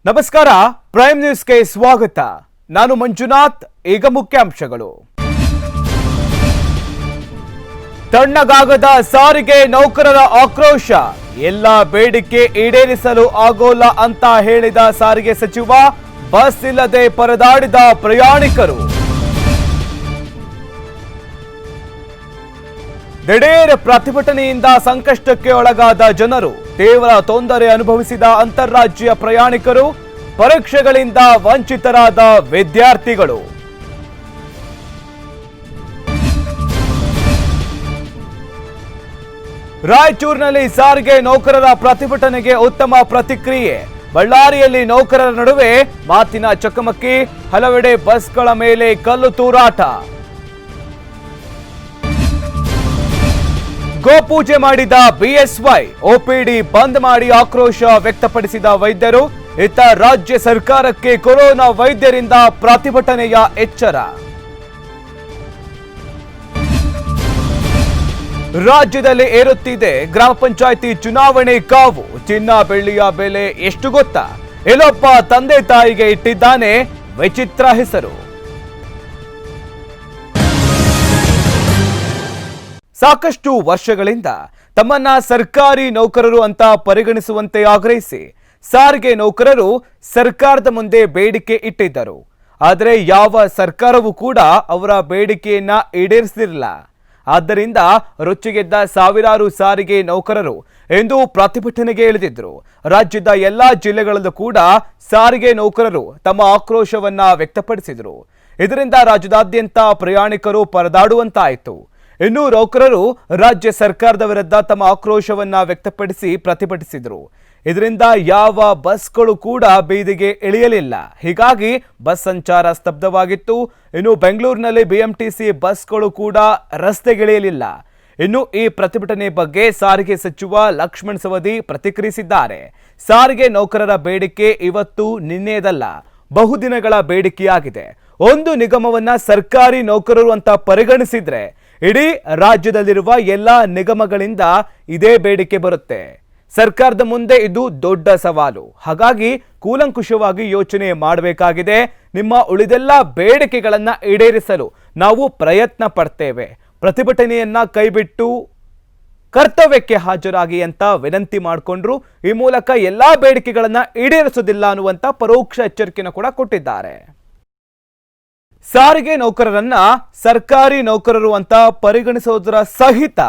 ನಮಸ್ಕಾರ ಪ್ರೈಮ್ ನ್ಯೂಸ್ಗೆ ಸ್ವಾಗತ. ನಾನು ಮಂಜುನಾಥ್. ಈಗ ಮುಖ್ಯಾಂಶಗಳು. ತಣ್ಣಗಾಗದ ಸಾರಿಗೆ ನೌಕರರ ಆಕ್ರೋಶ. ಎಲ್ಲ ಬೇಡಿಕೆ ಈಡೇರಿಸಲು ಆಗೋಲ್ಲ ಅಂತ ಹೇಳಿದ ಸಾರಿಗೆ ಸಚಿವ. ಬಸ್ ಇಲ್ಲದೆ ಪರದಾಡಿದ ಪ್ರಯಾಣಿಕರು. ದಿಢೀರ್ ಪ್ರತಿಭಟನೆಯಿಂದ ಸಂಕಷ್ಟಕ್ಕೆ ಒಳಗಾದ ಜನರು. ತೀವ್ರ ತೊಂದರೆ ಅನುಭವಿಸಿದ ಅಂತಾರಾಜ್ಯ ಪ್ರಯಾಣಿಕರು. ಪರೀಕ್ಷೆಗಳಿಂದ ವಂಚಿತರಾದ ವಿದ್ಯಾರ್ಥಿಗಳು. ರಾಯಚೂರಿನಲ್ಲಿ ಸಾರಿಗೆ ನೌಕರರ ಪ್ರತಿಭಟನೆಗೆ ಉತ್ತಮ ಪ್ರತಿಕ್ರಿಯೆ. ಬಳ್ಳಾರಿಯಲ್ಲಿ ನೌಕರರ ನಡುವೆ ಮಾತಿನ ಚಕಮಕಿ. ಹಲವೆಡೆ ಬಸ್ಗಳ ಮೇಲೆ ಕಲ್ಲು ತೂರಾಟ. ಗೋಪೂಜೆ ಮಾಡಿದ ಬಿಎಸ್ವೈ. ಒಪಿಡಿ ಬಂದ್ ಮಾಡಿ ಆಕ್ರೋಶ ವ್ಯಕ್ತಪಡಿಸಿದ ವೈದ್ಯರು. ಇತ್ತ ರಾಜ್ಯ ಸರ್ಕಾರಕ್ಕೆ ಕೊರೋನಾ ವೈದ್ಯರಿಂದ ಪ್ರತಿಭಟನೆಯ ಎಚ್ಚರ. ರಾಜ್ಯದಲ್ಲಿ ಏರುತ್ತಿದೆ ಗ್ರಾಮ ಪಂಚಾಯಿತಿ ಚುನಾವಣೆ ಕಾವು. ಚಿನ್ನ ಬೆಳ್ಳಿಯ ಬೆಲೆ ಎಷ್ಟು ಗೊತ್ತಾ? ಎಲ್ಲೊಬ್ಬ ತಂದೆ ತಾಯಿಗೆ ಇಟ್ಟಿದ್ದಾನೆ ವಿಚಿತ್ರ ಹೆಸರು. ಸಾಕಷ್ಟು ವರ್ಷಗಳಿಂದ ತಮ್ಮನ್ನ ಸರ್ಕಾರಿ ನೌಕರರು ಅಂತ ಪರಿಗಣಿಸುವಂತೆ ಆಗ್ರಹಿಸಿ ಸಾರಿಗೆ ನೌಕರರು ಸರ್ಕಾರದ ಮುಂದೆ ಬೇಡಿಕೆ ಇಟ್ಟಿದ್ದರು. ಆದರೆ ಯಾವ ಸರ್ಕಾರವೂ ಕೂಡ ಅವರ ಬೇಡಿಕೆಯನ್ನ ಈಡೇರಿಸಿರಲಿಲ್ಲ. ಆದ್ದರಿಂದ ರೊಚ್ಚಿಗೆದ್ದ ಸಾವಿರಾರು ಸಾರಿಗೆ ನೌಕರರು ಇಂದು ಪ್ರತಿಭಟನೆಗೆ ಇಳಿದಿದ್ರು. ರಾಜ್ಯದ ಎಲ್ಲಾ ಜಿಲ್ಲೆಗಳಲ್ಲೂ ಕೂಡ ಸಾರಿಗೆ ನೌಕರರು ತಮ್ಮ ಆಕ್ರೋಶವನ್ನ ವ್ಯಕ್ತಪಡಿಸಿದರು. ಇದರಿಂದ ರಾಜ್ಯದಾದ್ಯಂತ ಪ್ರಯಾಣಿಕರು ಪರದಾಡುವಂತಾಯಿತು. ಇನ್ನು ನೌಕರರು ರಾಜ್ಯ ಸರ್ಕಾರದ ವಿರುದ್ಧ ತಮ್ಮ ಆಕ್ರೋಶವನ್ನ ವ್ಯಕ್ತಪಡಿಸಿ ಪ್ರತಿಭಟಿಸಿದರು. ಇದರಿಂದ ಯಾವ ಬಸ್ಗಳು ಕೂಡ ಬೀದಿಗೆ ಇಳಿಯಲಿಲ್ಲ. ಹೀಗಾಗಿ ಬಸ್ ಸಂಚಾರ ಸ್ತಬ್ಧವಾಗಿತ್ತು. ಇನ್ನು ಬೆಂಗಳೂರಿನಲ್ಲಿ ಬಿಎಂಟಿಸಿ ಬಸ್ಗಳು ಕೂಡ ರಸ್ತೆಗಿಳಿಯಲಿಲ್ಲ. ಇನ್ನು ಈ ಪ್ರತಿಭಟನೆ ಬಗ್ಗೆ ಸಾರಿಗೆ ಸಚಿವ ಲಕ್ಷ್ಮಣ ಸವದಿ ಪ್ರತಿಕ್ರಿಯಿಸಿದ್ದಾರೆ. ಸಾರಿಗೆ ನೌಕರರ ಬೇಡಿಕೆ ಇವತ್ತು ನಿನ್ನೆದಲ್ಲ, ಬಹುದಿನಗಳ ಬೇಡಿಕೆಯಾಗಿದೆ. ಒಂದು ನಿಗಮವನ್ನ ಸರ್ಕಾರಿ ನೌಕರರು ಅಂತ ಪರಿಗಣಿಸಿದ್ರೆ ಇಡೀ ರಾಜ್ಯದಲ್ಲಿರುವ ಎಲ್ಲಾ ನಿಗಮಗಳಿಂದ ಇದೇ ಬೇಡಿಕೆ ಬರುತ್ತೆ. ಸರ್ಕಾರದ ಮುಂದೆ ಇದು ದೊಡ್ಡ ಸವಾಲು. ಹಾಗಾಗಿ ಕೂಲಂಕುಷವಾಗಿ ಯೋಚನೆ ಮಾಡಬೇಕಾಗಿದೆ. ನಿಮ್ಮ ಉಳಿದೆಲ್ಲ ಬೇಡಿಕೆಗಳನ್ನ ಈಡೇರಿಸಲು ನಾವು ಪ್ರಯತ್ನ ಪಡ್ತೇವೆ. ಪ್ರತಿಭಟನೆಯನ್ನ ಕೈಬಿಟ್ಟು ಕರ್ತವ್ಯಕ್ಕೆ ಹಾಜರಾಗಿ ಅಂತ ವಿನಂತಿ ಮಾಡಿಕೊಂಡ್ರು. ಈ ಮೂಲಕ ಎಲ್ಲಾ ಬೇಡಿಕೆಗಳನ್ನ ಈಡೇರಿಸೋದಿಲ್ಲ ಅನ್ನುವಂತ ಪರೋಕ್ಷ ಎಚ್ಚರಿಕೆಯನ್ನು ಕೂಡ ಕೊಟ್ಟಿದ್ದಾರೆ. ಸಾರಿಗೆ ನೌಕರರನ್ನ ಸರ್ಕಾರಿ ನೌಕರರು ಅಂತ ಪರಿಗಣಿಸುವುದರ ಸಹಿತ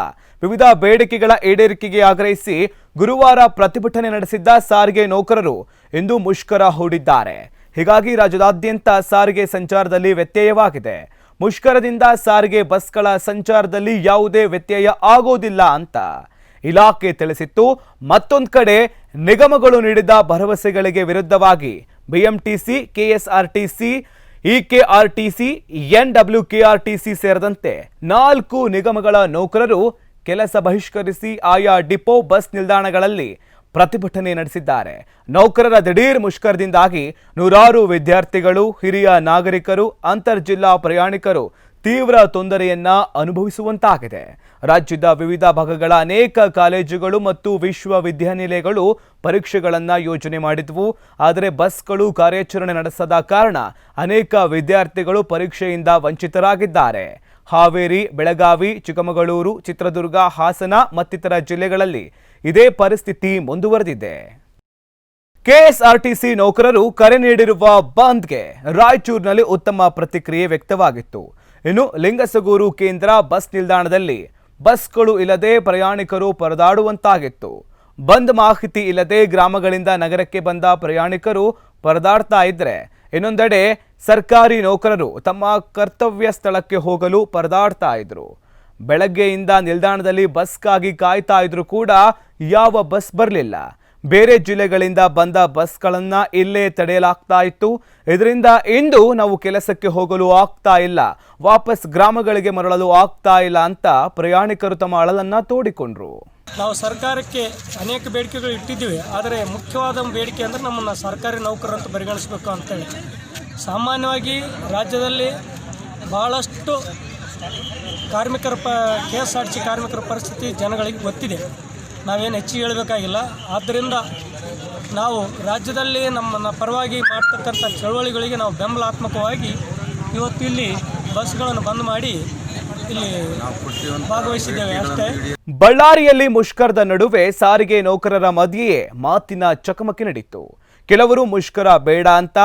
ವಿವಿಧ ಬೇಡಿಕೆಗಳ ಈಡೇರಿಕೆಗೆ ಆಗ್ರಹಿಸಿ ಗುರುವಾರ ಪ್ರತಿಭಟನೆ ನಡೆಸಿದ್ದ ಸಾರಿಗೆ ನೌಕರರು ಇಂದು ಮುಷ್ಕರ ಹೂಡಿದ್ದಾರೆ. ಹೀಗಾಗಿ ರಾಜ್ಯದಾದ್ಯಂತ ಸಾರಿಗೆ ಸಂಚಾರದಲ್ಲಿ ವ್ಯತ್ಯಯವಾಗಿದೆ. ಮುಷ್ಕರದಿಂದ ಸಾರಿಗೆ ಬಸ್ಗಳ ಸಂಚಾರದಲ್ಲಿ ಯಾವುದೇ ವ್ಯತ್ಯಯ ಆಗೋದಿಲ್ಲ ಅಂತ ಇಲಾಖೆ ತಿಳಿಸಿತ್ತು. ಮತ್ತೊಂದು ಕಡೆ ನಿಗಮಗಳು ನೀಡಿದ ಭರವಸೆಗಳಿಗೆ ವಿರುದ್ಧವಾಗಿ ಬಿಎಂಟಿಸಿ, ಕೆಎಸ್ಆರ್ಟಿಸಿ, ಇಕೆಆರ್ಟಿಸಿ, ಎನ್ಡಬ್ಲ್ಯೂಕೆಆರ್ಟಿಸಿ ಸೇರಿದಂತೆ 4 ನಿಗಮಗಳ ನೌಕರರು ಕೆಲಸ ಬಹಿಷ್ಕರಿಸಿ ಆಯಾ ಡಿಪೋ ಬಸ್ ನಿಲ್ದಾಣಗಳಲ್ಲಿ ಪ್ರತಿಭಟನೆ ನಡೆಸಿದ್ದಾರೆ. ನೌಕರರ ದಿಢೀರ್ ಮುಷ್ಕರದಿಂದಾಗಿ ನೂರಾರು ವಿದ್ಯಾರ್ಥಿಗಳು, ಹಿರಿಯ ನಾಗರಿಕರು, ಅಂತರ್ಜಿಲ್ಲಾ ಪ್ರಯಾಣಿಕರು ತೀವ್ರ ತೊಂದರೆಯನ್ನ ಅನುಭವಿಸುವಂತಾಗಿದೆ. ರಾಜ್ಯದ ವಿವಿಧ ಭಾಗಗಳ ಅನೇಕ ಕಾಲೇಜುಗಳು ಮತ್ತು ವಿಶ್ವವಿದ್ಯಾನಿಲಯಗಳು ಪರೀಕ್ಷೆಗಳನ್ನು ಯೋಜನೆ ಮಾಡಿದ್ವು. ಆದರೆ ಬಸ್ಗಳು ಕಾರ್ಯಾಚರಣೆ ನಡೆಸದ ಕಾರಣ ಅನೇಕ ವಿದ್ಯಾರ್ಥಿಗಳು ಪರೀಕ್ಷೆಯಿಂದ ವಂಚಿತರಾಗಿದ್ದಾರೆ. ಹಾವೇರಿ, ಬೆಳಗಾವಿ, ಚಿಕ್ಕಮಗಳೂರು, ಚಿತ್ರದುರ್ಗ, ಹಾಸನ ಮತ್ತಿತರ ಜಿಲ್ಲೆಗಳಲ್ಲಿ ಇದೇ ಪರಿಸ್ಥಿತಿ ಮುಂದುವರೆದಿದೆ. ಕೆಎಸ್ಆರ್ಟಿಸಿ ನೌಕರರು ಕರೆ ನೀಡಿರುವ ಬಂದ್ಗೆ ರಾಯಚೂರಿನಲ್ಲಿ ಉತ್ತಮ ಪ್ರತಿಕ್ರಿಯೆ ವ್ಯಕ್ತವಾಗಿತ್ತು. ಇನ್ನು ಲಿಂಗಸಗೂರು ಕೇಂದ್ರ ಬಸ್ ನಿಲ್ದಾಣದಲ್ಲಿ ಬಸ್ಗಳು ಇಲ್ಲದೆ ಪ್ರಯಾಣಿಕರು ಪರದಾಡುವಂತಾಗಿತ್ತು. ಬಂದ್ ಮಾಹಿತಿ ಇಲ್ಲದೆ ಗ್ರಾಮಗಳಿಂದ ನಗರಕ್ಕೆ ಬಂದ ಪ್ರಯಾಣಿಕರು ಪರದಾಡ್ತಾ ಇದ್ರೆ, ಇನ್ನೊಂದೆಡೆ ಸರ್ಕಾರಿ ನೌಕರರು ತಮ್ಮ ಕರ್ತವ್ಯ ಸ್ಥಳಕ್ಕೆ ಹೋಗಲು ಪರದಾಡ್ತಾ ಇದ್ರು. ಬೆಳಗ್ಗೆಯಿಂದ ನಿಲ್ದಾಣದಲ್ಲಿ ಬಸ್ಗಾಗಿ ಕಾಯ್ತಾ ಇದ್ರು ಕೂಡ ಯಾವ ಬಸ್ ಬರಲಿಲ್ಲ. ಬೇರೆ ಜಿಲ್ಲೆಗಳಿಂದ ಬಂದ ಬಸ್ಗಳನ್ನ ಇಲ್ಲೇ ತಡೆಯಲಾಗ್ತಾ ಇತ್ತು. ಇದರಿಂದ ಇಂದು ನಾವು ಕೆಲಸಕ್ಕೆ ಹೋಗಲು ಆಗ್ತಾ ಇಲ್ಲ, ವಾಪಸ್ ಗ್ರಾಮಗಳಿಗೆ ಮರಳಲು ಆಗ್ತಾ ಇಲ್ಲ ಅಂತ ಪ್ರಯಾಣಿಕರು ತಮ್ಮ ಅಳಲನ್ನ ತೋಡಿಕೊಂಡ್ರು. ನಾವು ಸರ್ಕಾರಕ್ಕೆ ಅನೇಕ ಬೇಡಿಕೆಗಳು ಇಟ್ಟಿದ್ದೀವಿ. ಆದರೆ ಮುಖ್ಯವಾದ ಬೇಡಿಕೆ ಅಂದರೆ ನಮ್ಮನ್ನು ಸರ್ಕಾರಿ ನೌಕರರು ಅಂತ ಪರಿಗಣಿಸಬೇಕು ಅಂತೇಳಿ. ಸಾಮಾನ್ಯವಾಗಿ ರಾಜ್ಯದಲ್ಲಿ ಬಹಳಷ್ಟು ಕಾರ್ಮಿಕರ ಕೆಎಸ್ಆರ್ಟಿಸಿ ಕಾರ್ಮಿಕರ ಪರಿಸ್ಥಿತಿ ಜನಗಳಿಗೆ ಗೊತ್ತಿದೆ. ನಾವೇನು ಹೆಚ್ಚಿಗೆ ಹೇಳಬೇಕಾಗಿಲ್ಲ. ಆದ್ದರಿಂದ ನಾವು ರಾಜ್ಯದಲ್ಲಿ ನಮ್ಮನ್ನು ಪರವಾಗಿ ಮಾಡ್ತಕ್ಕಂಥ ಚಳವಳಿಗಳಿಗೆ ನಾವು ಬೆಂಬಲಾತ್ಮಕವಾಗಿ ಇವತ್ತು ಇಲ್ಲಿ ಬಸ್ಗಳನ್ನು ಬಂದ್ ಮಾಡಿ ಇಲ್ಲಿ ಭಾಗವಹಿಸಿದ್ದೇವೆ ಅಷ್ಟೇ. ಬಳ್ಳಾರಿಯಲ್ಲಿ ಮುಷ್ಕರದ ನಡುವೆ ಸಾರಿಗೆ ನೌಕರರ ಮಧ್ಯೆಯೇ ಮಾತಿನ ಚಕಮಕಿ ನಡೆಯಿತು. ಕೆಲವರು ಮುಷ್ಕರ ಬೇಡ ಅಂತ,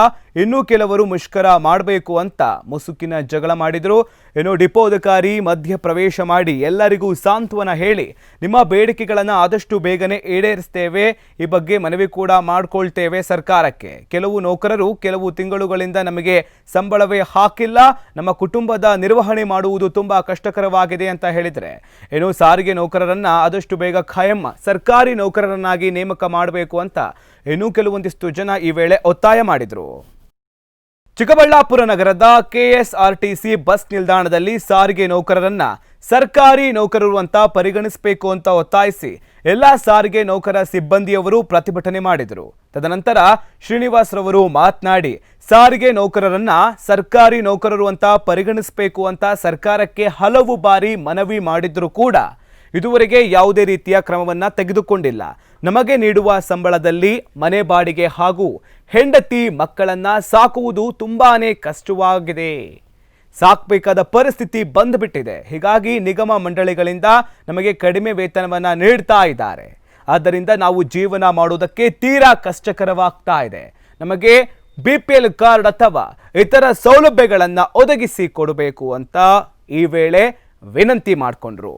ಇನ್ನು ಕೆಲವರು ಮುಷ್ಕರ ಮಾಡಬೇಕು ಅಂತ ಮುಸುಕಿನ ಜಗಳ ಮಾಡಿದ್ರು. ಇನ್ನು ಡಿಪೋ ಅಧಿಕಾರಿ ಮಧ್ಯ ಪ್ರವೇಶ ಮಾಡಿ ಎಲ್ಲರಿಗೂ ಸಾಂತ್ವನ ಹೇಳಿ ನಿಮ್ಮ ಬೇಡಿಕೆಗಳನ್ನು ಆದಷ್ಟು ಬೇಗನೆ ಈಡೇರಿಸ್ತೇವೆ, ಈ ಬಗ್ಗೆ ಮನವಿ ಕೂಡ ಮಾಡ್ಕೊಳ್ತೇವೆ ಸರ್ಕಾರಕ್ಕೆ. ಕೆಲವು ನೌಕರರು ಕೆಲವು ತಿಂಗಳುಗಳಿಂದ ನಮಗೆ ಸಂಬಳವೇ ಹಾಕಿಲ್ಲ, ನಮ್ಮ ಕುಟುಂಬದ ನಿರ್ವಹಣೆ ಮಾಡುವುದು ತುಂಬಾ ಕಷ್ಟಕರವಾಗಿದೆ ಅಂತ ಹೇಳಿದರೆ, ಇನ್ನು ಸಾರಿಗೆ ನೌಕರರನ್ನ ಆದಷ್ಟು ಬೇಗ ಖಾಯಂ ಸರ್ಕಾರಿ ನೌಕರರನ್ನಾಗಿ ನೇಮಕ ಮಾಡಬೇಕು ಅಂತ ಇನ್ನೂ ಕೆಲವೊಂದಿಷ್ಟು ಜನ ಈ ವೇಳೆ ಒತ್ತಾಯ ಮಾಡಿದ್ರು. ಚಿಕ್ಕಬಳ್ಳಾಪುರ ನಗರದ ಕೆಎಸ್ಆರ್ಟಿಸಿ ಬಸ್ ನಿಲ್ದಾಣದಲ್ಲಿ ಸಾರಿಗೆ ನೌಕರರನ್ನ ಸರ್ಕಾರಿ ನೌಕರರು ಅಂತ ಪರಿಗಣಿಸಬೇಕು ಅಂತ ಒತ್ತಾಯಿಸಿ ಎಲ್ಲ ಸಾರಿಗೆ ನೌಕರ ಸಿಬ್ಬಂದಿಯವರು ಪ್ರತಿಭಟನೆ ಮಾಡಿದರು. ತದನಂತರ ಶ್ರೀನಿವಾಸ್ ರವರು ಮಾತನಾಡಿ ಸಾರಿಗೆ ನೌಕರರನ್ನ ಸರ್ಕಾರಿ ನೌಕರರು ಅಂತ ಪರಿಗಣಿಸಬೇಕು ಅಂತ ಸರ್ಕಾರಕ್ಕೆ ಹಲವು ಬಾರಿ ಮನವಿ ಮಾಡಿದ್ರು ಕೂಡ ಇದುವರೆಗೆ ಯಾವುದೇ ರೀತಿಯ ಕ್ರಮವನ್ನ ತೆಗೆದುಕೊಂಡಿಲ್ಲ. ನಮಗೆ ನೀಡುವ ಸಂಬಳದಲ್ಲಿ ಮನೆ ಬಾಡಿಗೆ ಹಾಗೂ ಹೆಂಡತಿ ಮಕ್ಕಳನ್ನ ಸಾಕುವುದು ತುಂಬಾನೇ ಕಷ್ಟವಾಗಿದೆ, ಸಾಕಬೇಕಾದ ಪರಿಸ್ಥಿತಿ ಬಂದ್ಬಿಟ್ಟಿದೆ. ಹೀಗಾಗಿ ನಿಗಮ ಮಂಡಳಿಗಳಿಂದ ನಮಗೆ ಕಡಿಮೆ ವೇತನವನ್ನ ನೀಡ್ತಾ ಇದ್ದಾರೆ. ಆದ್ದರಿಂದ ನಾವು ಜೀವನ ಮಾಡುವುದಕ್ಕೆ ತೀರಾ ಕಷ್ಟಕರವಾಗ್ತಾ ಇದೆ. ನಮಗೆ BPL ಕಾರ್ಡ್ ಅಥವಾ ಇತರ ಸೌಲಭ್ಯಗಳನ್ನ ಒದಗಿಸಿ ಕೊಡಬೇಕು ಅಂತ ಈ ವೇಳೆ ವಿನಂತಿ ಮಾಡಿಕೊಂಡ್ರು.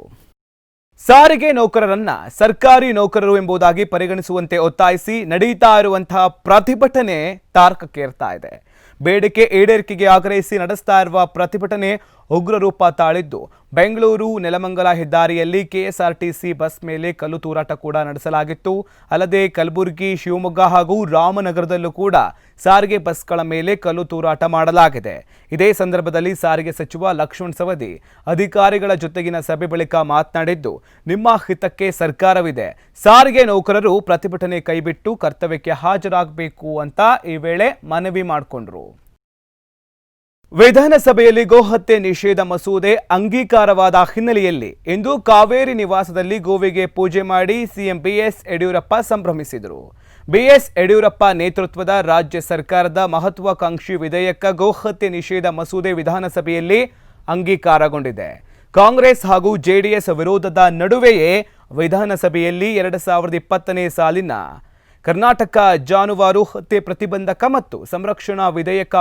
ಸಾರಿಗೆ ನೌಕರರನ್ನ ಸರ್ಕಾರಿ ನೌಕರರು ಎಂಬುದಾಗಿ ಪರಿಗಣಿಸುವಂತೆ ಒತ್ತಾಯಿಸಿ ನಡೆಯುತ್ತಾ ಇರುವಂತಹ ಪ್ರತಿಭಟನೆ ತಾರಕಕ್ಕೇರ್ತಾ ಇದೆ. ಬೇಡಿಕೆ ಈಡೇರಿಕೆಗೆ ಆಗ್ರಹಿಸಿ ನಡೆಸ್ತಾ ಇರುವ ಪ್ರತಿಭಟನೆ ಉಗ್ರ ರೂಪ ತಾಳಿದ್ದು, ಬೆಂಗಳೂರು ನೆಲಮಂಗಲ ಹೆದ್ದಾರಿಯಲ್ಲಿ ಕೆಎಸ್ಆರ್ಟಿಸಿ ಬಸ್ ಮೇಲೆ ಕಲ್ಲು ತೂರಾಟ ಕೂಡ ನಡೆಸಲಾಗಿತ್ತು. ಅಲ್ಲದೆ ಕಲಬುರಗಿ, ಶಿವಮೊಗ್ಗ ಹಾಗೂ ರಾಮನಗರದಲ್ಲೂ ಕೂಡ ಸಾರಿಗೆ ಬಸ್ಗಳ ಮೇಲೆ ಕಲ್ಲು ತೂರಾಟ ಮಾಡಲಾಗಿದೆ. ಇದೇ ಸಂದರ್ಭದಲ್ಲಿ ಸಾರಿಗೆ ಸಚಿವ ಲಕ್ಷ್ಮಣ್ ಸವದಿ ಅಧಿಕಾರಿಗಳ ಜೊತೆಗಿನ ಸಭೆ ಬಳಿಕ ಮಾತನಾಡಿದ್ದು, ನಿಮ್ಮ ಹಿತಕ್ಕೆ ಸರ್ಕಾರವಿದೆ, ಸಾರಿಗೆ ನೌಕರರು ಪ್ರತಿಭಟನೆ ಕೈಬಿಟ್ಟು ಕರ್ತವ್ಯಕ್ಕೆ ಹಾಜರಾಗಬೇಕು ಅಂತ ಈ ವೇಳೆ ಮನವಿ ಮಾಡಿಕೊಂಡ್ರು. ವಿಧಾನಸಭೆಯಲ್ಲಿ ಗೋಹತ್ಯೆ ನಿಷೇಧ ಮಸೂದೆ ಅಂಗೀಕಾರವಾದ ಹಿನ್ನೆಲೆಯಲ್ಲಿ ಇಂದು ಕಾವೇರಿ ನಿವಾಸದಲ್ಲಿ ಗೋವಿಗೆ ಪೂಜೆ ಮಾಡಿ ಸಿಎಂ ಬಿಎಸ್ ಯಡಿಯೂರಪ್ಪ ಸಂಭ್ರಮಿಸಿದರು. ಬಿಎಸ್ ಯಡಿಯೂರಪ್ಪ ನೇತೃತ್ವದ ರಾಜ್ಯ ಸರ್ಕಾರದ ಮಹತ್ವಾಕಾಂಕ್ಷಿ ವಿಧೇಯಕ ಗೋಹತ್ಯೆ ನಿಷೇಧ ಮಸೂದೆ ವಿಧಾನಸಭೆಯಲ್ಲಿ ಅಂಗೀಕಾರಗೊಂಡಿದೆ. ಕಾಂಗ್ರೆಸ್ ಹಾಗೂ ಜೆಡಿಎಸ್ ವಿರೋಧದ ನಡುವೆಯೇ ವಿಧಾನಸಭೆಯಲ್ಲಿ 2020ನೇ ಸಾಲಿನ ಕರ್ನಾಟಕ ಜಾನುವಾರು ಹತ್ಯೆ ಪ್ರತಿಬಂಧಕ ಮತ್ತು ಸಂರಕ್ಷಣಾ ವಿಧೇಯಕ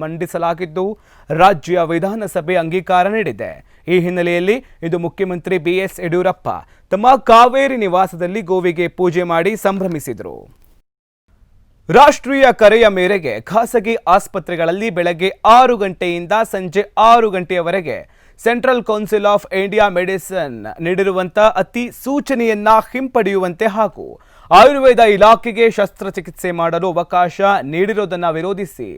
ಮಂಡಿಸಲಾಗಿದ್ದು ರಾಜ್ಯ ವಿಧಾನಸಭೆ ಅಂಗೀಕಾರ ನೀಡಿದೆ. ಈ ಹಿನ್ನೆಲೆಯಲ್ಲಿ ಇಂದು ಮುಖ್ಯಮಂತ್ರಿ ಬಿಎಸ್ ಯಡಿಯೂರಪ್ಪ ತಮ್ಮ ಕಾವೇರಿ ನಿವಾಸದಲ್ಲಿ ಗೋವಿಗೆ ಪೂಜೆ ಮಾಡಿ ಸಂಭ್ರಮಿಸಿದರು. ರಾಷ್ಟ್ರೀಯ ಕರೆಯ ಮೇರೆಗೆ ಖಾಸಗಿ ಆಸ್ಪತ್ರೆಗಳಲ್ಲಿ ಬೆಳಗ್ಗೆ 6 ಗಂಟೆಯಿಂದ ಸಂಜೆ 6 ಗಂಟೆಯವರೆಗೆ central council of India medicine ನೀಡಿರುವಂತಹ ಅತಿ ಸೂಚನೆಯನ್ನ ಹಿಂಪಡೆಯುವಂತೆ ಹಾಗೂ ಆಯುರ್ವೇದ ಇಲಾಖೆಗೆ ಶಸ್ತ್ರಚಿಕಿತ್ಸೆ ಮಾಡಲು ಅವಕಾಶ ನೀಡಿರುವುದನ್ನು ವಿರೋಧಿಸಿ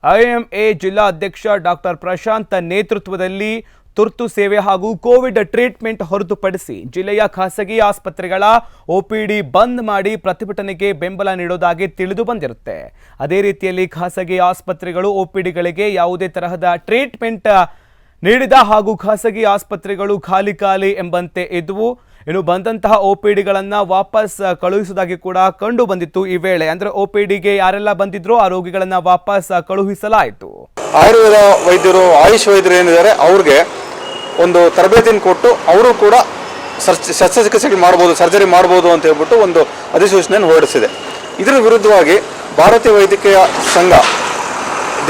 ಐಎಂಎ ಜಿಲ್ಲಾ ಅಧ್ಯಕ್ಷ ಡಾಕ್ಟರ್ ಪ್ರಶಾಂತ್ ನೇತೃತ್ವದಲ್ಲಿ ತುರ್ತು ಸೇವೆ ಹಾಗೂ ಕೋವಿಡ್ ಟ್ರೀಟ್ಮೆಂಟ್ ಹೊರತುಪಡಿಸಿ ಜಿಲ್ಲೆಯ ಖಾಸಗಿ ಆಸ್ಪತ್ರೆಗಳ OPD ಬಂದ್ ಮಾಡಿ ಪ್ರತಿಭಟನೆಗೆ ಬೆಂಬಲ ನೀಡುವುದಾಗಿ ತಿಳಿದು ಬಂದಿರುತ್ತೆ. ಅದೇ ರೀತಿಯಲ್ಲಿ ಖಾಸಗಿ ಆಸ್ಪತ್ರೆಗಳು OPDಗಳಿಗೆ ಯಾವುದೇ ತರಹದ ಟ್ರೀಟ್ಮೆಂಟ್ ನೀಡಿದ ಹಾಗೂ ಖಾಸಗಿ ಆಸ್ಪತ್ರೆಗಳು ಖಾಲಿ ಎಂಬಂತೆ ಇದ್ವು. ಇನ್ನು ಬಂದಂತಹ OPDಗಳನ್ನು ವಾಪಸ್ ಕಳುಹಿಸುವುದಾಗಿ ಕೂಡ ಕಂಡು ಬಂದಿತ್ತು. ಈ ವೇಳೆ ಅಂದ್ರೆ OPDಗೆ ಯಾರೆಲ್ಲ ಬಂದಿದ್ರು ಆ ರೋಗಿಗಳನ್ನ ವಾಪಸ್ ಕಳುಹಿಸಲಾಯಿತು. ಆಯುರ್ವೇದ ವೈದ್ಯರು, ಆಯುಷ್ ವೈದ್ಯರು ಏನಿದ್ದಾರೆ ಅವ್ರಿಗೆ ಒಂದು ತರಬೇತಿಯನ್ನು ಕೊಟ್ಟು ಅವರು ಕೂಡ ಶಸ್ತ್ರಚಿಕಿತ್ಸೆ ಮಾಡ್ಬೋದು, ಸರ್ಜರಿ ಮಾಡ್ಬೋದು ಅಂತ ಹೇಳ್ಬಿಟ್ಟು ಒಂದು ಅಧಿಸೂಚನೆಯನ್ನು ಹೊರಡಿಸಿದೆ. ಇದರ ವಿರುದ್ಧವಾಗಿ ಭಾರತೀಯ ವೈದ್ಯಕೀಯ ಸಂಘ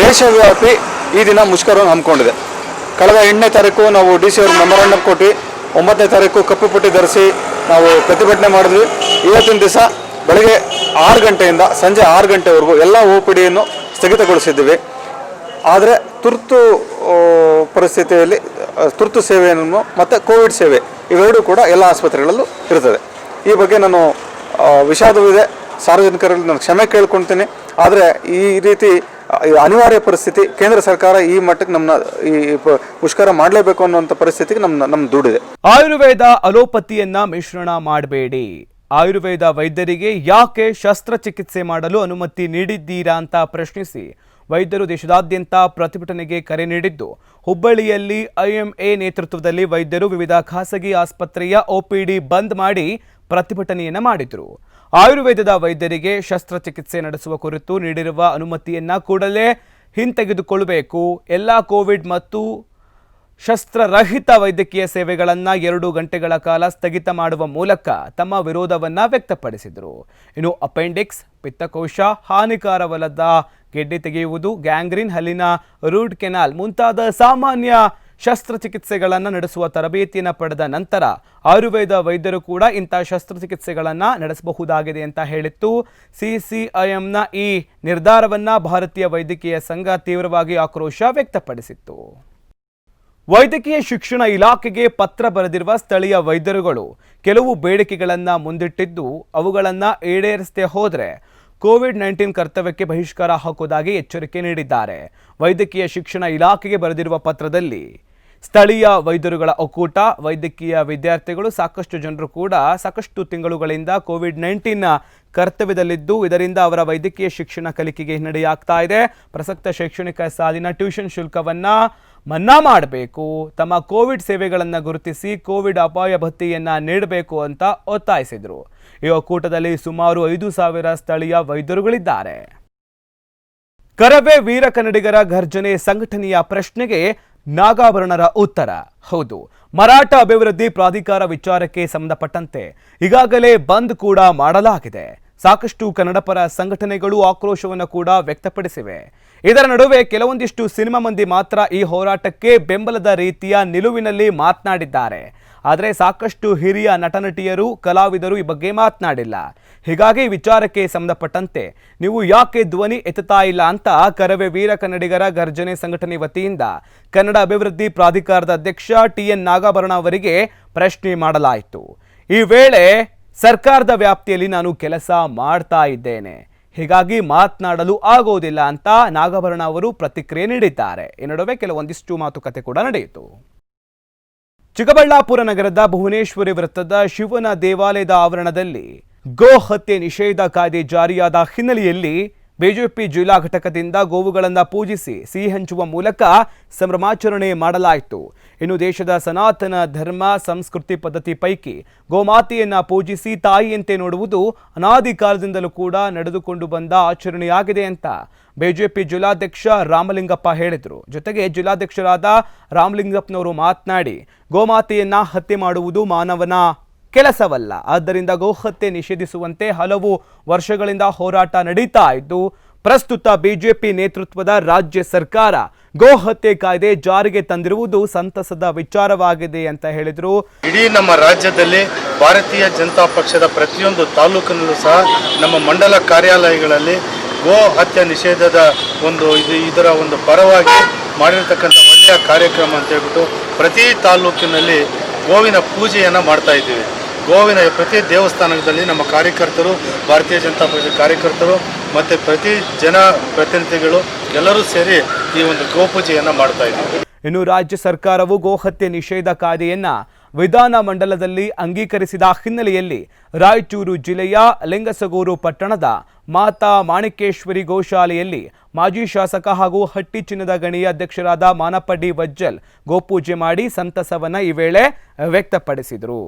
ದೇಶವ್ಯಾಪಿ ಈ ದಿನ ಮುಷ್ಕರವನ್ನು ಹಮ್ಮಿಕೊಂಡಿದೆ. ಕಳೆದ 8ನೇ ತಾರೀಕು ನಾವು DC ಅವ್ರಿಗೆ ಮೆಮೊರಾಂಡಮ್ ಕೊಟ್ಟು 9ನೇ ತಾರೀಕು ಕಪ್ಪು ಪಟ್ಟಿ ಧರಿಸಿ ನಾವು ಪ್ರತಿಭಟನೆ ಮಾಡಿದ್ವಿ. ಇವತ್ತಿನ ದಿವಸ ಬೆಳಗ್ಗೆ 6 ಗಂಟೆಯಿಂದ ಸಂಜೆ 6 ಗಂಟೆವರೆಗೂ ಎಲ್ಲ OPDಯನ್ನು ಸ್ಥಗಿತಗೊಳಿಸಿದ್ದೀವಿ. ಆದರೆ ತುರ್ತು ಪರಿಸ್ಥಿತಿಯಲ್ಲಿ ತುರ್ತು ಸೇವೆಯನ್ನು ಮತ್ತು ಕೋವಿಡ್ ಸೇವೆ ಇವೆರಡೂ ಕೂಡ ಎಲ್ಲ ಆಸ್ಪತ್ರೆಗಳಲ್ಲೂ ಇರ್ತದೆ. ಈ ಬಗ್ಗೆ ನಾನು ವಿಷಾದವಿದೆ, ಸಾರ್ವಜನಿಕರಲ್ಲಿ ನಾನು ಕ್ಷಮೆ ಕೇಳ್ಕೊಳ್ತೀನಿ. ಆದರೆ ಈ ರೀತಿ ಅನಿವಾರ್ಯ ಪರಿಸ್ಥಿತಿ, ಕೇಂದ್ರ ಸರ್ಕಾರ ಈ ಮಟ್ಟಕ್ಕೆ ಈ ಮುಷ್ಕರ ಮಾಡಲೇಬೇಕು ಅನ್ನುವಂಥ ಪರಿಸ್ಥಿತಿಗೆ ನಮ್ಮ ದೂಡಿದೆ. ಆಯುರ್ವೇದ ಅಲೋಪತಿಯನ್ನ ಮಿಶ್ರಣ ಮಾಡಬೇಡಿ, ಆಯುರ್ವೇದ ವೈದ್ಯರಿಗೆ ಯಾಕೆ ಶಸ್ತ್ರಚಿಕಿತ್ಸೆ ಮಾಡಲು ಅನುಮತಿ ನೀಡಿದ್ದೀರಾ ಅಂತ ಪ್ರಶ್ನಿಸಿ ವೈದ್ಯರು ದೇಶದಾದ್ಯಂತ ಪ್ರತಿಭಟನೆಗೆ ಕರೆ ನೀಡಿದ್ದು, ಹುಬ್ಬಳ್ಳಿಯಲ್ಲಿ ಐಎಂಎ ನೇತೃತ್ವದಲ್ಲಿ ವೈದ್ಯರು ವಿವಿಧ ಖಾಸಗಿ ಆಸ್ಪತ್ರೆಯ OPD ಬಂದ್ ಮಾಡಿ ಪ್ರತಿಭಟನೆಯನ್ನ ಮಾಡಿದರು. ಆಯುರ್ವೇದದ ವೈದ್ಯರಿಗೆ ಶಸ್ತ್ರಚಿಕಿತ್ಸೆ ನಡೆಸುವ ಕುರಿತು ನೀಡಿರುವ ಅನುಮತಿಯನ್ನ ಕೂಡಲೇ ಹಿಂತೆಗೆದುಕೊಳ್ಳಬೇಕು. ಎಲ್ಲ ಕೋವಿಡ್ ಮತ್ತು ಶಸ್ತ್ರರಹಿತ ವೈದ್ಯಕೀಯ ಸೇವೆಗಳನ್ನು 2 ಗಂಟೆಗಳ ಕಾಲ ಸ್ಥಗಿತ ಮಾಡುವ ಮೂಲಕ ತಮ್ಮ ವಿರೋಧವನ್ನ ವ್ಯಕ್ತಪಡಿಸಿದರು. ಇನ್ನು ಅಪೆಂಡಿಕ್ಸ್, ಪಿತ್ತಕೋಶ, ಹಾನಿಕಾರವಲ್ಲದ ಗೆಡ್ಡೆ ತೆಗೆಯುವುದು, ಗ್ಯಾಂಗ್ರೀನ್, ಹಲ್ಲಿನ ರೂಟ್ ಕೆನಾಲ್ ಮುಂತಾದ ಸಾಮಾನ್ಯ ಶಸ್ತ್ರಚಿಕಿತ್ಸೆಗಳನ್ನು ನಡೆಸುವ ತರಬೇತಿಯನ್ನು ಪಡೆದ ನಂತರ ಆಯುರ್ವೇದ ವೈದ್ಯರು ಕೂಡ ಇಂಥ ಶಸ್ತ್ರಚಿಕಿತ್ಸೆಗಳನ್ನು ನಡೆಸಬಹುದಾಗಿದೆ ಅಂತ ಹೇಳಿತ್ತು. ಸಿಸಿಐಎಂನ ಈ ನಿರ್ಧಾರವನ್ನ ಭಾರತೀಯ ವೈದ್ಯಕೀಯ ಸಂಘ ತೀವ್ರವಾಗಿ ಆಕ್ರೋಶ ವ್ಯಕ್ತಪಡಿಸಿತ್ತು. ವೈದ್ಯಕೀಯ ಶಿಕ್ಷಣ ಇಲಾಖೆಗೆ ಪತ್ರ ಬರೆದಿರುವ ಸ್ಥಳೀಯ ವೈದ್ಯರುಗಳು ಕೆಲವು ಬೇಡಿಕೆಗಳನ್ನು ಮುಂದಿಟ್ಟಿದ್ದು ಅವುಗಳನ್ನು ಈಡೇರಿಸದೆ ಹೋದರೆ ಕೋವಿಡ್-19 ಕರ್ತವ್ಯಕ್ಕೆ ಬಹಿಷ್ಕಾರ ಹಾಕುವುದಾಗಿ ಎಚ್ಚರಿಕೆ ನೀಡಿದ್ದಾರೆ. ವೈದ್ಯಕೀಯ ಶಿಕ್ಷಣ ಇಲಾಖೆಗೆ ಬರೆದಿರುವ ಪತ್ರದಲ್ಲಿ ಸ್ಥಳೀಯ ವೈದ್ಯರುಗಳ ಒಕ್ಕೂಟ, ವೈದ್ಯಕೀಯ ವಿದ್ಯಾರ್ಥಿಗಳು, ಸಾಕಷ್ಟು ಜನರು ಕೂಡ ಸಾಕಷ್ಟು ತಿಂಗಳುಗಳಿಂದ ಕೋವಿಡ್-19 ಕರ್ತವ್ಯದಲ್ಲಿದ್ದು ಇದರಿಂದ ಅವರ ವೈದ್ಯಕೀಯ ಶಿಕ್ಷಣ ಕಲಿಕೆಗೆ ಹಿನ್ನಡೆಯಾಗ್ತಾ ಇದೆ. ಪ್ರಸಕ್ತ ಶೈಕ್ಷಣಿಕ ಸಾಲಿನ ಟ್ಯೂಷನ್ ಶುಲ್ಕವನ್ನ ಮನ್ನಾ ಮಾಡಬೇಕು, ತಮ್ಮ ಕೋವಿಡ್ ಸೇವೆಗಳನ್ನು ಗುರುತಿಸಿ ಕೋವಿಡ್ ಅಪಾಯ ಭತ್ಯೆಯನ್ನ ನೀಡಬೇಕು ಅಂತ ಒತ್ತಾಯಿಸಿದರು. ಈ ಒಕ್ಕೂಟದಲ್ಲಿ ಸುಮಾರು 5,000 ಸ್ಥಳೀಯ ವೈದ್ಯರುಗಳಿದ್ದಾರೆ. ಕರವೇ ವೀರ ಕನ್ನಡಿಗರ ಘರ್ಜನೆ ಸಂಘಟನೆಯ ಪ್ರಶ್ನೆಗೆ ನಾಗಾಭರಣರ ಉತ್ತರ: ಹೌದು, ಮರಾಠ ಅಭಿವೃದ್ಧಿ ಪ್ರಾಧಿಕಾರ ವಿಚಾರಕ್ಕೆ ಸಂಬಂಧಪಟ್ಟಂತೆ ಈಗಾಗಲೇ ಬಂದ್ ಕೂಡ ಮಾಡಲಾಗಿದೆ. ಸಾಕಷ್ಟು ಕನ್ನಡಪರ ಸಂಘಟನೆಗಳು ಆಕ್ರೋಶವನ್ನು ಕೂಡ ವ್ಯಕ್ತಪಡಿಸಿವೆ. ಇದರ ನಡುವೆ ಕೆಲವೊಂದಿಷ್ಟು ಸಿನಿಮಾ ಮಂದಿ ಮಾತ್ರ ಈ ಹೋರಾಟಕ್ಕೆ ಬೆಂಬಲದ ರೀತಿಯ ನಿಲುವಿನಲ್ಲಿ ಮಾತನಾಡಿದ್ದಾರೆ. ಆದರೆ ಸಾಕಷ್ಟು ಹಿರಿಯ ನಟನಟಿಯರು, ಕಲಾವಿದರು ಈ ಬಗ್ಗೆ ಮಾತನಾಡಿಲ್ಲ. ಹೀಗಾಗಿ ವಿಚಾರಕ್ಕೆ ಸಂಬಂಧಪಟ್ಟಂತೆ ನೀವು ಯಾಕೆ ಧ್ವನಿ ಎತ್ತುತ್ತಾ ಇಲ್ಲ ಅಂತ ಕರವೇ ವೀರ ಕನ್ನಡಿಗರ ಘರ್ಜನೆ ಸಂಘಟನೆ ವತಿಯಿಂದ ಕನ್ನಡ ಅಭಿವೃದ್ಧಿ ಪ್ರಾಧಿಕಾರದ ಅಧ್ಯಕ್ಷ ಟಿ.ಎನ್. ನಾಗಾಭರಣ ಅವರಿಗೆ ಪ್ರಶ್ನೆ ಮಾಡಲಾಯಿತು. ಈ ವೇಳೆ ಸರ್ಕಾರದ ವ್ಯಾಪ್ತಿಯಲ್ಲಿ ನಾನು ಕೆಲಸ ಮಾಡ್ತಾ ಇದ್ದೇನೆ, ಹೀಗಾಗಿ ಮಾತನಾಡಲು ಆಗೋದಿಲ್ಲ ಅಂತ ನಾಗಾಭರಣ ಅವರು ಪ್ರತಿಕ್ರಿಯೆ ನೀಡಿದ್ದಾರೆ. ಈ ನಡುವೆ ಕೆಲವೊಂದಿಷ್ಟು ಮಾತುಕತೆ ಕೂಡ ನಡೆಯಿತು. ಚಿಕ್ಕಬಳ್ಳಾಪುರ ನಗರದ ಭುವನೇಶ್ವರಿ ವೃತ್ತದ ಶಿವನ ದೇವಾಲಯದ ಆವರಣದಲ್ಲಿ ಗೋ ಹತ್ಯೆ ನಿಷೇಧ ಕಾಯ್ದೆ ಜಾರಿಯಾದ ಹಿನ್ನೆಲೆಯಲ್ಲಿ ಬಿಜೆಪಿ ಜಿಲ್ಲಾ ಘಟಕದಿಂದ ಗೋವುಗಳನ್ನು ಪೂಜಿಸಿ ಸಿಹಿ ಹಂಚುವ ಮೂಲಕ ಸಂಭ್ರಮಾಚರಣೆ ಮಾಡಲಾಯಿತು. ಇನ್ನು ದೇಶದ ಸನಾತನ ಧರ್ಮ ಸಂಸ್ಕೃತಿ ಪದ್ಧತಿ ಪೈಕಿ ಗೋಮಾತೆಯನ್ನ ಪೂಜಿಸಿ ತಾಯಿಯಂತೆ ನೋಡುವುದು ಅನಾದಿ ಕಾಲದಿಂದಲೂ ಕೂಡ ನಡೆದುಕೊಂಡು ಬಂದ ಆಚರಣೆಯಾಗಿದೆ ಅಂತ ಬಿಜೆಪಿ ಜಿಲ್ಲಾಧ್ಯಕ್ಷ ರಾಮಲಿಂಗಪ್ಪ ಹೇಳಿದರು. ಜೊತೆಗೆ ಜಿಲ್ಲಾಧ್ಯಕ್ಷರಾದ ರಾಮಲಿಂಗಪ್ಪನವರು ಮಾತನಾಡಿ, ಗೋಮಾತೆಯನ್ನ ಹತ್ಯೆ ಮಾಡುವುದು ಮಾನವನ ಕೆಲಸವಲ್ಲ, ಆದ್ದರಿಂದ ಗೋಹತ್ಯೆ ನಿಷೇಧಿಸುವಂತೆ ಹಲವು ವರ್ಷಗಳಿಂದ ಹೋರಾಟ ನಡೀತಾ ಇದ್ದು ಪ್ರಸ್ತುತ ಬಿಜೆಪಿ ನೇತೃತ್ವದ ರಾಜ್ಯ ಸರ್ಕಾರ ಗೋಹತ್ಯೆ ಕಾಯ್ದೆ ಜಾರಿಗೆ ತಂದಿರುವುದು ಸಂತಸದ ವಿಚಾರವಾಗಿದೆ ಅಂತ ಹೇಳಿದರು. ಇಡೀ ನಮ್ಮ ರಾಜ್ಯದಲ್ಲಿ ಭಾರತೀಯ ಜನತಾ ಪಕ್ಷದ ಪ್ರತಿಯೊಂದು ತಾಲೂಕಿನಲ್ಲೂ ಸಹ ನಮ್ಮ ಮಂಡಲ ಕಾರ್ಯಾಲಯಗಳಲ್ಲಿ ಗೋ ಹತ್ಯೆ ನಿಷೇಧದ ಇದರ ಒಂದು ಪರವಾಗಿ ಮಾಡಿರ್ತಕ್ಕಂಥ ಒಳ್ಳೆಯ ಕಾರ್ಯಕ್ರಮ ಅಂತ ಹೇಳ್ಬಿಟ್ಟು ಪ್ರತಿ ತಾಲೂಕಿನಲ್ಲಿ ಗೋವಿನ ಪೂಜೆಯನ್ನು ಮಾಡ್ತಾ ಇದ್ದೀವಿ. ಗೋವಿನ ಪ್ರತಿ ದೇವಸ್ಥಾನದಲ್ಲಿ ನಮ್ಮ ಕಾರ್ಯಕರ್ತರು, ಭಾರತೀಯ ಜನತಾ ಪಕ್ಷದ ಕಾರ್ಯಕರ್ತರು ಮತ್ತು ಪ್ರತಿ ಜನಪ್ರತಿನಿಧಿಗಳು ಎಲ್ಲರೂ ಸೇರಿ ಈ ಒಂದು ಗೋಪೂಜೆಯನ್ನು ಮಾಡ್ತಾ ಇದ್ದೀವಿ. ಇನ್ನು ರಾಜ್ಯ ಸರ್ಕಾರವು ಗೋಹತ್ಯೆ ನಿಷೇಧ ಕಾಯ್ದೆಯನ್ನ ವಿಧಾನ ಮಂಡಲದಲ್ಲಿ ಅಂಗೀಕರಿಸಿದ ಹಿನ್ನೆಲೆಯಲ್ಲಿ ರಾಯಚೂರು ಜಿಲ್ಲೆಯ ಲಿಂಗಸಗೂರು ಪಟ್ಟಣದ ಮಾತಾ ಮಾಣಿಕೇಶ್ವರಿ ಗೋಶಾಲೆಯಲ್ಲಿ ಮಾಜಿ ಶಾಸಕ ಹಾಗೂ ಹಟ್ಟಿ ಚಿನ್ನದ ಗಣಿಯ ಅಧ್ಯಕ್ಷರಾದ ಮಾನಪ್ಪ ಡಿ ವಜ್ಜಲ್ ಗೋಪೂಜೆ ಮಾಡಿ ಸಂತಸವನ್ನ ಈ ವೇಳೆ ವ್ಯಕ್ತಪಡಿಸಿದರು.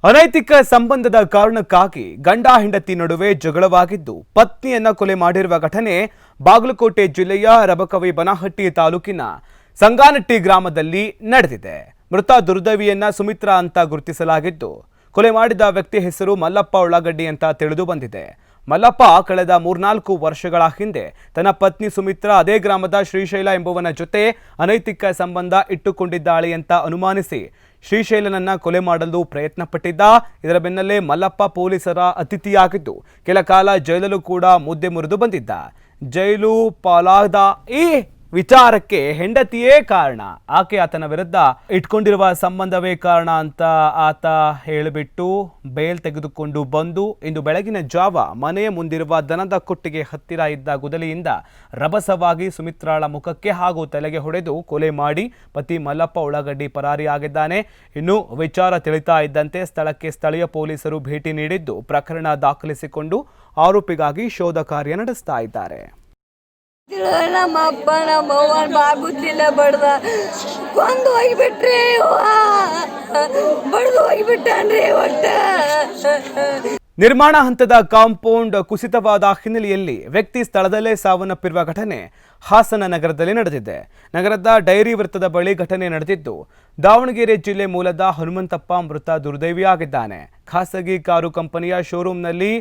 ಅನೈತಿಕ ಸಂಬಂಧದ ಕಾರಣಕ್ಕಾಗಿ ಗಂಡ ಹೆಂಡತಿ ನಡುವೆ ಜಗಳವಾಗಿದ್ದು ಪತ್ನಿಯನ್ನ ಕೊಲೆ ಮಾಡಿರುವ ಘಟನೆ ಬಾಗಲಕೋಟೆ ಜಿಲ್ಲೆಯ ರಬಕವಿ ಬನಹಟ್ಟಿ ತಾಲೂಕಿನ ಸಂಗಾನಟ್ಟಿ ಗ್ರಾಮದಲ್ಲಿ ನಡೆದಿದೆ. ಮೃತ ದುರ್ದೈವಿಯನ್ನ ಸುಮಿತ್ರಾ ಅಂತ ಗುರುತಿಸಲಾಗಿದ್ದು ಕೊಲೆ ಮಾಡಿದ ವ್ಯಕ್ತಿ ಹೆಸರು ಮಲ್ಲಪ್ಪ ಉಳ್ಳಾಗಡ್ಡಿ ಅಂತ ತಿಳಿದು ಬಂದಿದೆ. ಮಲ್ಲಪ್ಪ ಕಳೆದ 3-4 ವರ್ಷಗಳ ಹಿಂದೆ ತನ್ನ ಪತ್ನಿ ಸುಮಿತ್ರಾ ಅದೇ ಗ್ರಾಮದ ಶ್ರೀಶೈಲ ಎಂಬುವನ ಜೊತೆ ಅನೈತಿಕ ಸಂಬಂಧ ಇಟ್ಟುಕೊಂಡಿದ್ದಾಳೆ ಅಂತ ಅನುಮಾನಿಸಿ ಶ್ರೀಶೈಲನನ್ನ ಕೊಲೆ ಮಾಡಲು ಪ್ರಯತ್ನ ಪಟ್ಟಿದ್ದ. ಇದರ ಬೆನ್ನಲ್ಲೇ ಮಲ್ಲಪ್ಪ ಪೊಲೀಸರ ಅತಿಥಿಯಾಗಿದ್ದು ಕೆಲ ಕಾಲ ಜೈಲಲ್ಲೂ ಕೂಡ ಮುದ್ದೆ ಮುರಿದು ಬಂದಿದ್ದ. ಜೈಲು ಪಾಲಾದ ಈ ವಿಚಾರಕ್ಕೆ ಹೆಂಡತಿಯೇ ಕಾರಣ, ಆಕೆ ಆತನ ವಿರುದ್ಧ ಇಟ್ಕೊಂಡಿರುವ ಸಂಬಂಧವೇ ಕಾರಣ ಅಂತ ಆತ ಹೇಳಿಬಿಟ್ಟು ಬೇಲ್ ತೆಗೆದುಕೊಂಡು ಬಂದು ಇಂದು ಬೆಳಗಿನ ಜಾವ ಮನೆಯ ಮುಂದಿರುವ ದನದ ಕೊಟ್ಟಿಗೆ ಹತ್ತಿರ ಇದ್ದ ಗುದಲಿಯಿಂದ ರಭಸವಾಗಿ ಸುಮಿತ್ರಾಳ ಮುಖಕ್ಕೆ ಹಾಗೂ ತಲೆಗೆ ಹೊಡೆದು ಕೊಲೆ ಮಾಡಿ ಪತಿ ಮಲ್ಲಪ್ಪ ಉಳ್ಳಾಗಡ್ಡಿ ಪರಾರಿಯಾಗಿದ್ದಾನೆ. ಇನ್ನು ವಿಚಾರ ತಿಳಿತಾ ಇದ್ದಂತೆ ಸ್ಥಳಕ್ಕೆ ಸ್ಥಳೀಯ ಪೊಲೀಸರು ಭೇಟಿ ನೀಡಿದ್ದು ಪ್ರಕರಣ ದಾಖಲಿಸಿಕೊಂಡು ಆರೋಪಿಗಾಗಿ ಶೋಧ ಕಾರ್ಯ ನಡೆಸ್ತಾ ಇದ್ದಾರೆ. ನಮ್ಮ ಅಪ್ಪ ನಮ್ಮ ಅವ್ವನ ಬಾಗುತ್ತಿಲ್ಲ ಬಡ್ದ ಕೊಂದು ಹೋಗಿಬಿಟ್ರಿ ಬಡ್ದು ಹೋಗಿಬಿಟ್ಟಾನ್ರಿ ಒಟ್ಟ. ನಿರ್ಮಾಣ ಹಂತದ ಕಾಂಪೌಂಡ್ ಕುಸಿತವಾದ ಹಿನ್ನೆಲೆಯಲ್ಲಿ ವ್ಯಕ್ತಿ ಸ್ಥಳದಲ್ಲೇ ಸಾವನ್ನಪ್ಪಿರುವ ಘಟನೆ ಹಾಸನ ನಗರದಲ್ಲಿ ನಡೆದಿದೆ. ನಗರದ ಡೈರಿ ವೃತ್ತದ ಬಳಿ ಘಟನೆ ನಡೆದಿದ್ದು, ದಾವಣಗೆರೆ ಜಿಲ್ಲೆ ಮೂಲದ ಹನುಮಂತಪ್ಪ ಮೃತ ದುರ್ದೈವಿಯಾಗಿದ್ದಾನೆ. ಖಾಸಗಿ ಕಾರು ಕಂಪನಿಯ ಶೋರೂಮ್ನಲ್ಲಿ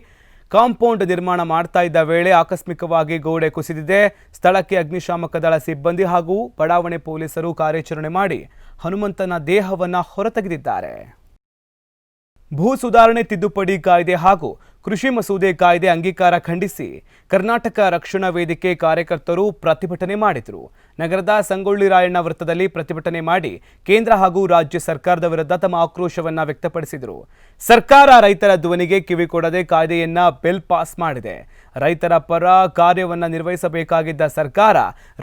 ಕಾಂಪೌಂಡ್ ನಿರ್ಮಾಣ ಮಾಡ್ತಾ ಇದ್ದ ವೇಳೆ ಆಕಸ್ಮಿಕವಾಗಿ ಗೋಡೆ ಕುಸಿದಿದೆ. ಸ್ಥಳಕ್ಕೆ ಅಗ್ನಿಶಾಮಕ ದಳ ಸಿಬ್ಬಂದಿ ಹಾಗೂ ಬಡಾವಣೆ ಪೊಲೀಸರು ಕಾರ್ಯಾಚರಣೆ ಮಾಡಿ ಹನುಮಂತನ ದೇಹವನ್ನು ಹೊರತೆಗೆದಿದ್ದಾರೆ. ಭೂ ಸುಧಾರಣೆ ತಿದ್ದುಪಡಿ ಕಾಯ್ದೆ ಹಾಗೂ ಕೃಷಿ ಮಸೂದೆ ಕಾಯ್ದೆ ಅಂಗೀಕಾರ ಖಂಡಿಸಿ ಕರ್ನಾಟಕ ರಕ್ಷಣಾ ವೇದಿಕೆ ಕಾರ್ಯಕರ್ತರು ಪ್ರತಿಭಟನೆ ಮಾಡಿದರು. ನಗರದ ಸಂಗೊಳ್ಳಿ ರಾಯಣ್ಣ ವೃತ್ತದಲ್ಲಿ ಪ್ರತಿಭಟನೆ ಮಾಡಿ ಕೇಂದ್ರ ಹಾಗೂ ರಾಜ್ಯ ಸರ್ಕಾರದ ವಿರುದ್ಧ ತಮ್ಮ ಆಕ್ರೋಶವನ್ನು ವ್ಯಕ್ತಪಡಿಸಿದರು. ಸರ್ಕಾರ ರೈತರ ಧ್ವನಿಗೆ ಕಿವಿ ಕೊಡದೆ ಕಾಯ್ದೆಯನ್ನ ಬಿಲ್ ಪಾಸ್ ಮಾಡಿದೆ. ರೈತರ ಪರ ಕಾರ್ಯವನ್ನು ನಿರ್ವಹಿಸಬೇಕಾಗಿದ್ದ ಸರ್ಕಾರ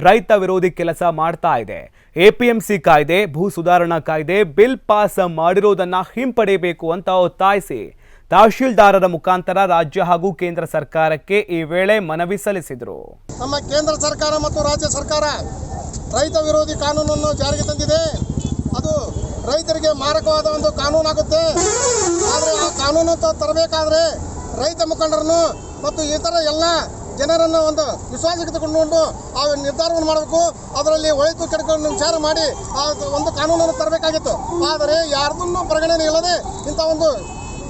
ರೈತ ವಿರೋಧಿ ಕೆಲಸ ಮಾಡ್ತಾ ಇದೆ. ಎಪಿಎಂಸಿ ಕಾಯ್ದೆ, ಭೂ ಸುಧಾರಣಾ ಕಾಯ್ದೆ ಬಿಲ್ ಪಾಸ್ ಮಾಡಿರೋದನ್ನ ಹಿಂಪಡೆಯಬೇಕು ಅಂತ ಒತ್ತಾಯಿಸಿ ತಹಶೀಲ್ದಾರರ ಮುಖಾಂತರ ರಾಜ್ಯ ಹಾಗೂ ಕೇಂದ್ರ ಸರ್ಕಾರಕ್ಕೆ ಈ ವೇಳೆ ಮನವಿ ಸಲ್ಲಿಸಿದರು. ನಮ್ಮ ಕೇಂದ್ರ ಸರ್ಕಾರ ಮತ್ತು ರಾಜ್ಯ ಸರ್ಕಾರ ರೈತ ವಿರೋಧಿ ಕಾನೂನನ್ನು ಜಾರಿಗೆ ತಂದಿದೆ. ಅದು ರೈತರಿಗೆ ಮಾರಕವಾದ ಒಂದು ಕಾನೂನಾಗುತ್ತೆ. ಆದರೆ ಆ ಕಾನೂನು ತರಬೇಕಾದ್ರೆ ರೈತ ಮುಖಂಡರನ್ನು ಮತ್ತು ಇತರ ಎಲ್ಲ ಜನರನ್ನು ಒಂದು ವಿಶ್ವಾಸಕ್ಕೆ ತಗೊಂಡು ಆ ನಿರ್ಧಾರವನ್ನು ಮಾಡಬೇಕು. ಅದರಲ್ಲಿ ಒಳಿತು ಕೆಡಕನ್ನು ವಿಚಾರ ಮಾಡಿ ಆ ಒಂದು ಕಾನೂನನ್ನು ತರಬೇಕಾಗಿತ್ತು. ಆದರೆ ಯಾರ್ದನ್ನು ಪರಿಗಣನೆ ಇಲ್ಲದೆ ಇಂಥ ಒಂದು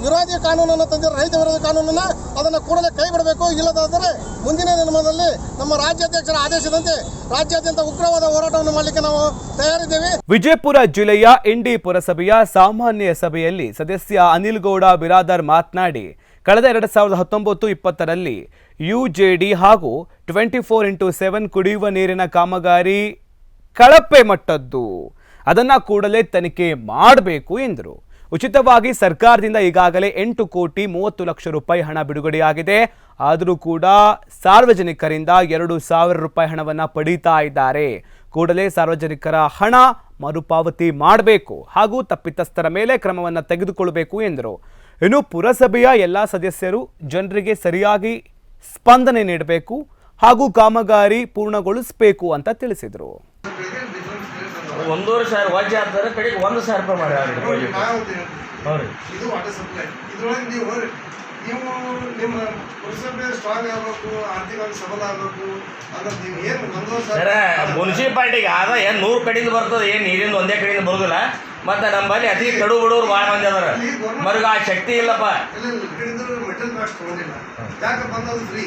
ವಿರೋಧಿ ಕಾನೂನನ್ನು ತಂದಿರೋ ರೈತ ವಿರೋಧಿ ಕಾನೂನನ್ನು ಅದನ್ನು ಕೂಡಲೇ ಕೈ ಬಿಡಬೇಕು. ಇಲ್ಲದಾದರೆ ಮುಂದಿನ ದಿನಮಾನದಲ್ಲಿ ನಮ್ಮ ರಾಜ್ಯಾಧ್ಯಕ್ಷರ ಆದೇಶದಂತೆ ರಾಜ್ಯಾದ್ಯಂತ ಉಗ್ರವಾದ ಹೋರಾಟವನ್ನು ಮಾಡಲಿಕ್ಕೆ ನಾವು ತಯಾರಿದ್ದೇವೆ. ವಿಜಯಪುರ ಜಿಲ್ಲೆಯ ಇಂಡಿ ಪುರಸಭೆಯ ಸಾಮಾನ್ಯ ಸಭೆಯಲ್ಲಿ ಸದಸ್ಯ ಅನಿಲ್ ಗೌಡ ಬಿರಾದರ್ ಮಾತನಾಡಿ, ಕಳೆದ 2019-20ರಲ್ಲಿ ಯುಜೆಡಿ ಹಾಗೂ 24x7 ಕುಡಿಯುವ ನೀರಿನ ಕಾಮಗಾರಿ ಕಳಪೆ ಮಟ್ಟದ್ದು, ಅದನ್ನು ಕೂಡಲೇ ತನಿಖೆ ಮಾಡಬೇಕು ಎಂದರು. ಉಚಿತವಾಗಿ ಸರ್ಕಾರದಿಂದ ಈಗಾಗಲೇ 8 ಕೋಟಿ 30 ಲಕ್ಷ ರೂಪಾಯಿ ಹಣ ಬಿಡುಗಡೆಯಾಗಿದೆ. ಆದರೂ ಕೂಡ ಸಾರ್ವಜನಿಕರಿಂದ 2,000 ರೂಪಾಯಿ ಹಣವನ್ನು ಪಡೀತಾ ಇದ್ದಾರೆ. ಕೂಡಲೇ ಸಾರ್ವಜನಿಕರ ಹಣ ಮರುಪಾವತಿ ಮಾಡಬೇಕು ಹಾಗೂ ತಪ್ಪಿತಸ್ಥರ ಮೇಲೆ ಕ್ರಮವನ್ನು ತೆಗೆದುಕೊಳ್ಳಬೇಕು ಎಂದರು. ಇನ್ನು ಪುರಸಭೆಯ ಎಲ್ಲ ಸದಸ್ಯರು ಜನರಿಗೆ ಸರಿಯಾಗಿ ಸ್ಪಂದನೆ ನೀಡಬೇಕು ಹಾಗೂ ಕಾಮಗಾರಿ ಪೂರ್ಣಗೊಳಿಸಬೇಕು ಅಂತ ತಿಳಿಸಿದರು. 1,500 ವಜ್ಜೆ ಆಗ್ತಾರೆ, ಕಡೆಗೆ 1,000 ರೂಪಾಯಿ ಮಾಡಿ ಇದು ವಾಟರ್ ಸಪ್ಲೈ. ಇದ್ರೊಳಗೆ ನೀವು ನಿಮ್ಮ ಪುರಸಭೆ ಸ್ಟ್ರಾಂಗ್ ಆಗಬೇಕು, ಆರ್ಥಿಕವಾಗಿ ಸಬಲ ಆಗಬೇಕು ಅನ್ನೋದು ನೀವು ಏನು 1,000 ಮುನ್ಸಿಪಾಲ್ಟಿಗೆ ಆದ ಏನು 100 ಕಡೆಯಿಂದ ಬರ್ತದೆ, ಏನು ನೀರಿಂದ ಒಂದೇ ಕಡೆಯಿಂದ ಬರೋದಿಲ್ಲ. ಮತ್ತು ನಮ್ಮಲ್ಲಿ ಅತಿ ಕಡು ಬಡವರು ಭಾಳ ಮಂದಿ ಅದಾರ, ಮರ್ಗ ಆ ಶಕ್ತಿ ಇಲ್ಲಪ್ಪ. ಮೆಟಲ್ ಕಾಸ್ಟ್ ತೊಗೊಂಡಿಲ್ಲ, ಯಾಕಪ್ಪ ಅನ್ನೋದು ಫ್ರೀ.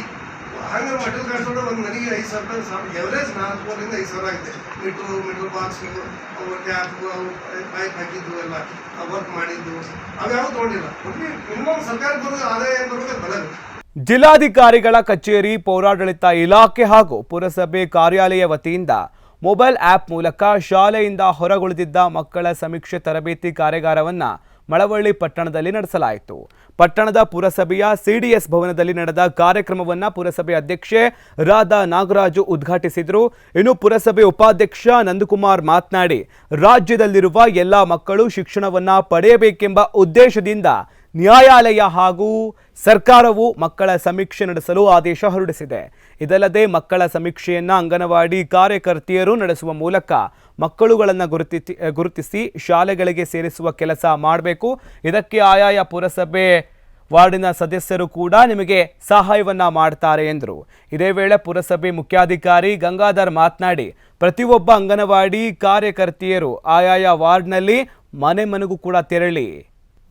ಹಂಗೆ ಮೆಟಲ್ ಕಾಸ್ಟ್ ತೊಗೊಂಡು ಒಂದು ಮನೆಗೆ 5,000 ರೂಪಾಯಿ ಎವರೇಜ್ 4,000 ರಿಂದ 5,000 ಆಗಿದೆ. ಮೀಟ್ರ್ ಬಾಕ್ಸ್, ಟ್ಯಾಪ್, ಪೈಪ್ ಹಾಕಿದ್ದು ಎಲ್ಲ ವರ್ಕ್ ಮಾಡಿದ್ದು ಅವ್ಯಾವ ತೊಗೊಂಡಿಲ್ಲ. ಮಿನಿಮಮ್ ಸರ್ಕಾರಕ್ಕೆ ಬರೋದು ಆದಾಯ ಏನು ಬರೋದು ಬರಬೇಕು. ಜಿಲ್ಲಾಧಿಕಾರಿಗಳ ಕಚೇರಿ, ಪೌರಾಡಳಿತ ಇಲಾಖೆ ಹಾಗೂ ಪುರಸಭೆ ಕಾರ್ಯಾಲಯ ವತಿಯಿಂದ ಮೊಬೈಲ್ ಆ್ಯಪ್ ಮೂಲಕ ಶಾಲೆಯಿಂದ ಹೊರಗುಳಿದಿದ್ದ ಮಕ್ಕಳ ಸಮೀಕ್ಷೆ ತರಬೇತಿ ಕಾರ್ಯಾಗಾರವನ್ನು ಮಳವಳ್ಳಿ ಪಟ್ಟಣದಲ್ಲಿ ನಡೆಸಲಾಯಿತು. ಪಟ್ಟಣದ ಪುರಸಭೆಯ ಸಿಡಿಎಸ್ ಭವನದಲ್ಲಿ ನಡೆದ ಕಾರ್ಯಕ್ರಮವನ್ನು ಪುರಸಭೆ ಅಧ್ಯಕ್ಷೆ ರಾಧಾ ನಾಗರಾಜು ಉದ್ಘಾಟಿಸಿದರು. ಇನ್ನು ಪುರಸಭೆ ಉಪಾಧ್ಯಕ್ಷ ನಂದಕುಮಾರ್ ಮಾತನಾಡಿ, ರಾಜ್ಯದಲ್ಲಿರುವ ಎಲ್ಲ ಮಕ್ಕಳು ಶಿಕ್ಷಣವನ್ನು ಪಡೆಯಬೇಕೆಂಬ ಉದ್ದೇಶದಿಂದ ನ್ಯಾಯಾಲಯ ಹಾಗೂ ಸರ್ಕಾರವು ಮಕ್ಕಳ ಸಮೀಕ್ಷೆ ನಡೆಸಲು ಆದೇಶ ಹೊರಡಿಸಿದೆ. ಇದಲ್ಲದೆ ಮಕ್ಕಳ ಸಮೀಕ್ಷೆಯನ್ನು ಅಂಗನವಾಡಿ ಕಾರ್ಯಕರ್ತೆಯರು ನಡೆಸುವ ಮೂಲಕ ಮಕ್ಕಳುಗಳನ್ನು ಗುರುತಿಸಿ ಶಾಲೆಗಳಿಗೆ ಸೇರಿಸುವ ಕೆಲಸ ಮಾಡಬೇಕು. ಇದಕ್ಕೆ ಆಯಾಯ ಪುರಸಭೆ ವಾರ್ಡಿನ ಸದಸ್ಯರು ಕೂಡ ನಿಮಗೆ ಸಹಾಯವನ್ನ ಮಾಡ್ತಾರೆ ಎಂದರು. ಇದೇ ವೇಳೆ ಪುರಸಭೆ ಮುಖ್ಯಾಧಿಕಾರಿ ಗಂಗಾಧರ್ ಮಾತನಾಡಿ, ಪ್ರತಿಯೊಬ್ಬ ಅಂಗನವಾಡಿ ಕಾರ್ಯಕರ್ತೆಯರು ಆಯಾಯ ವಾರ್ಡ್ನಲ್ಲಿ ಮನೆ ಮನೆಗೂ ಕೂಡ ತೆರಳಿ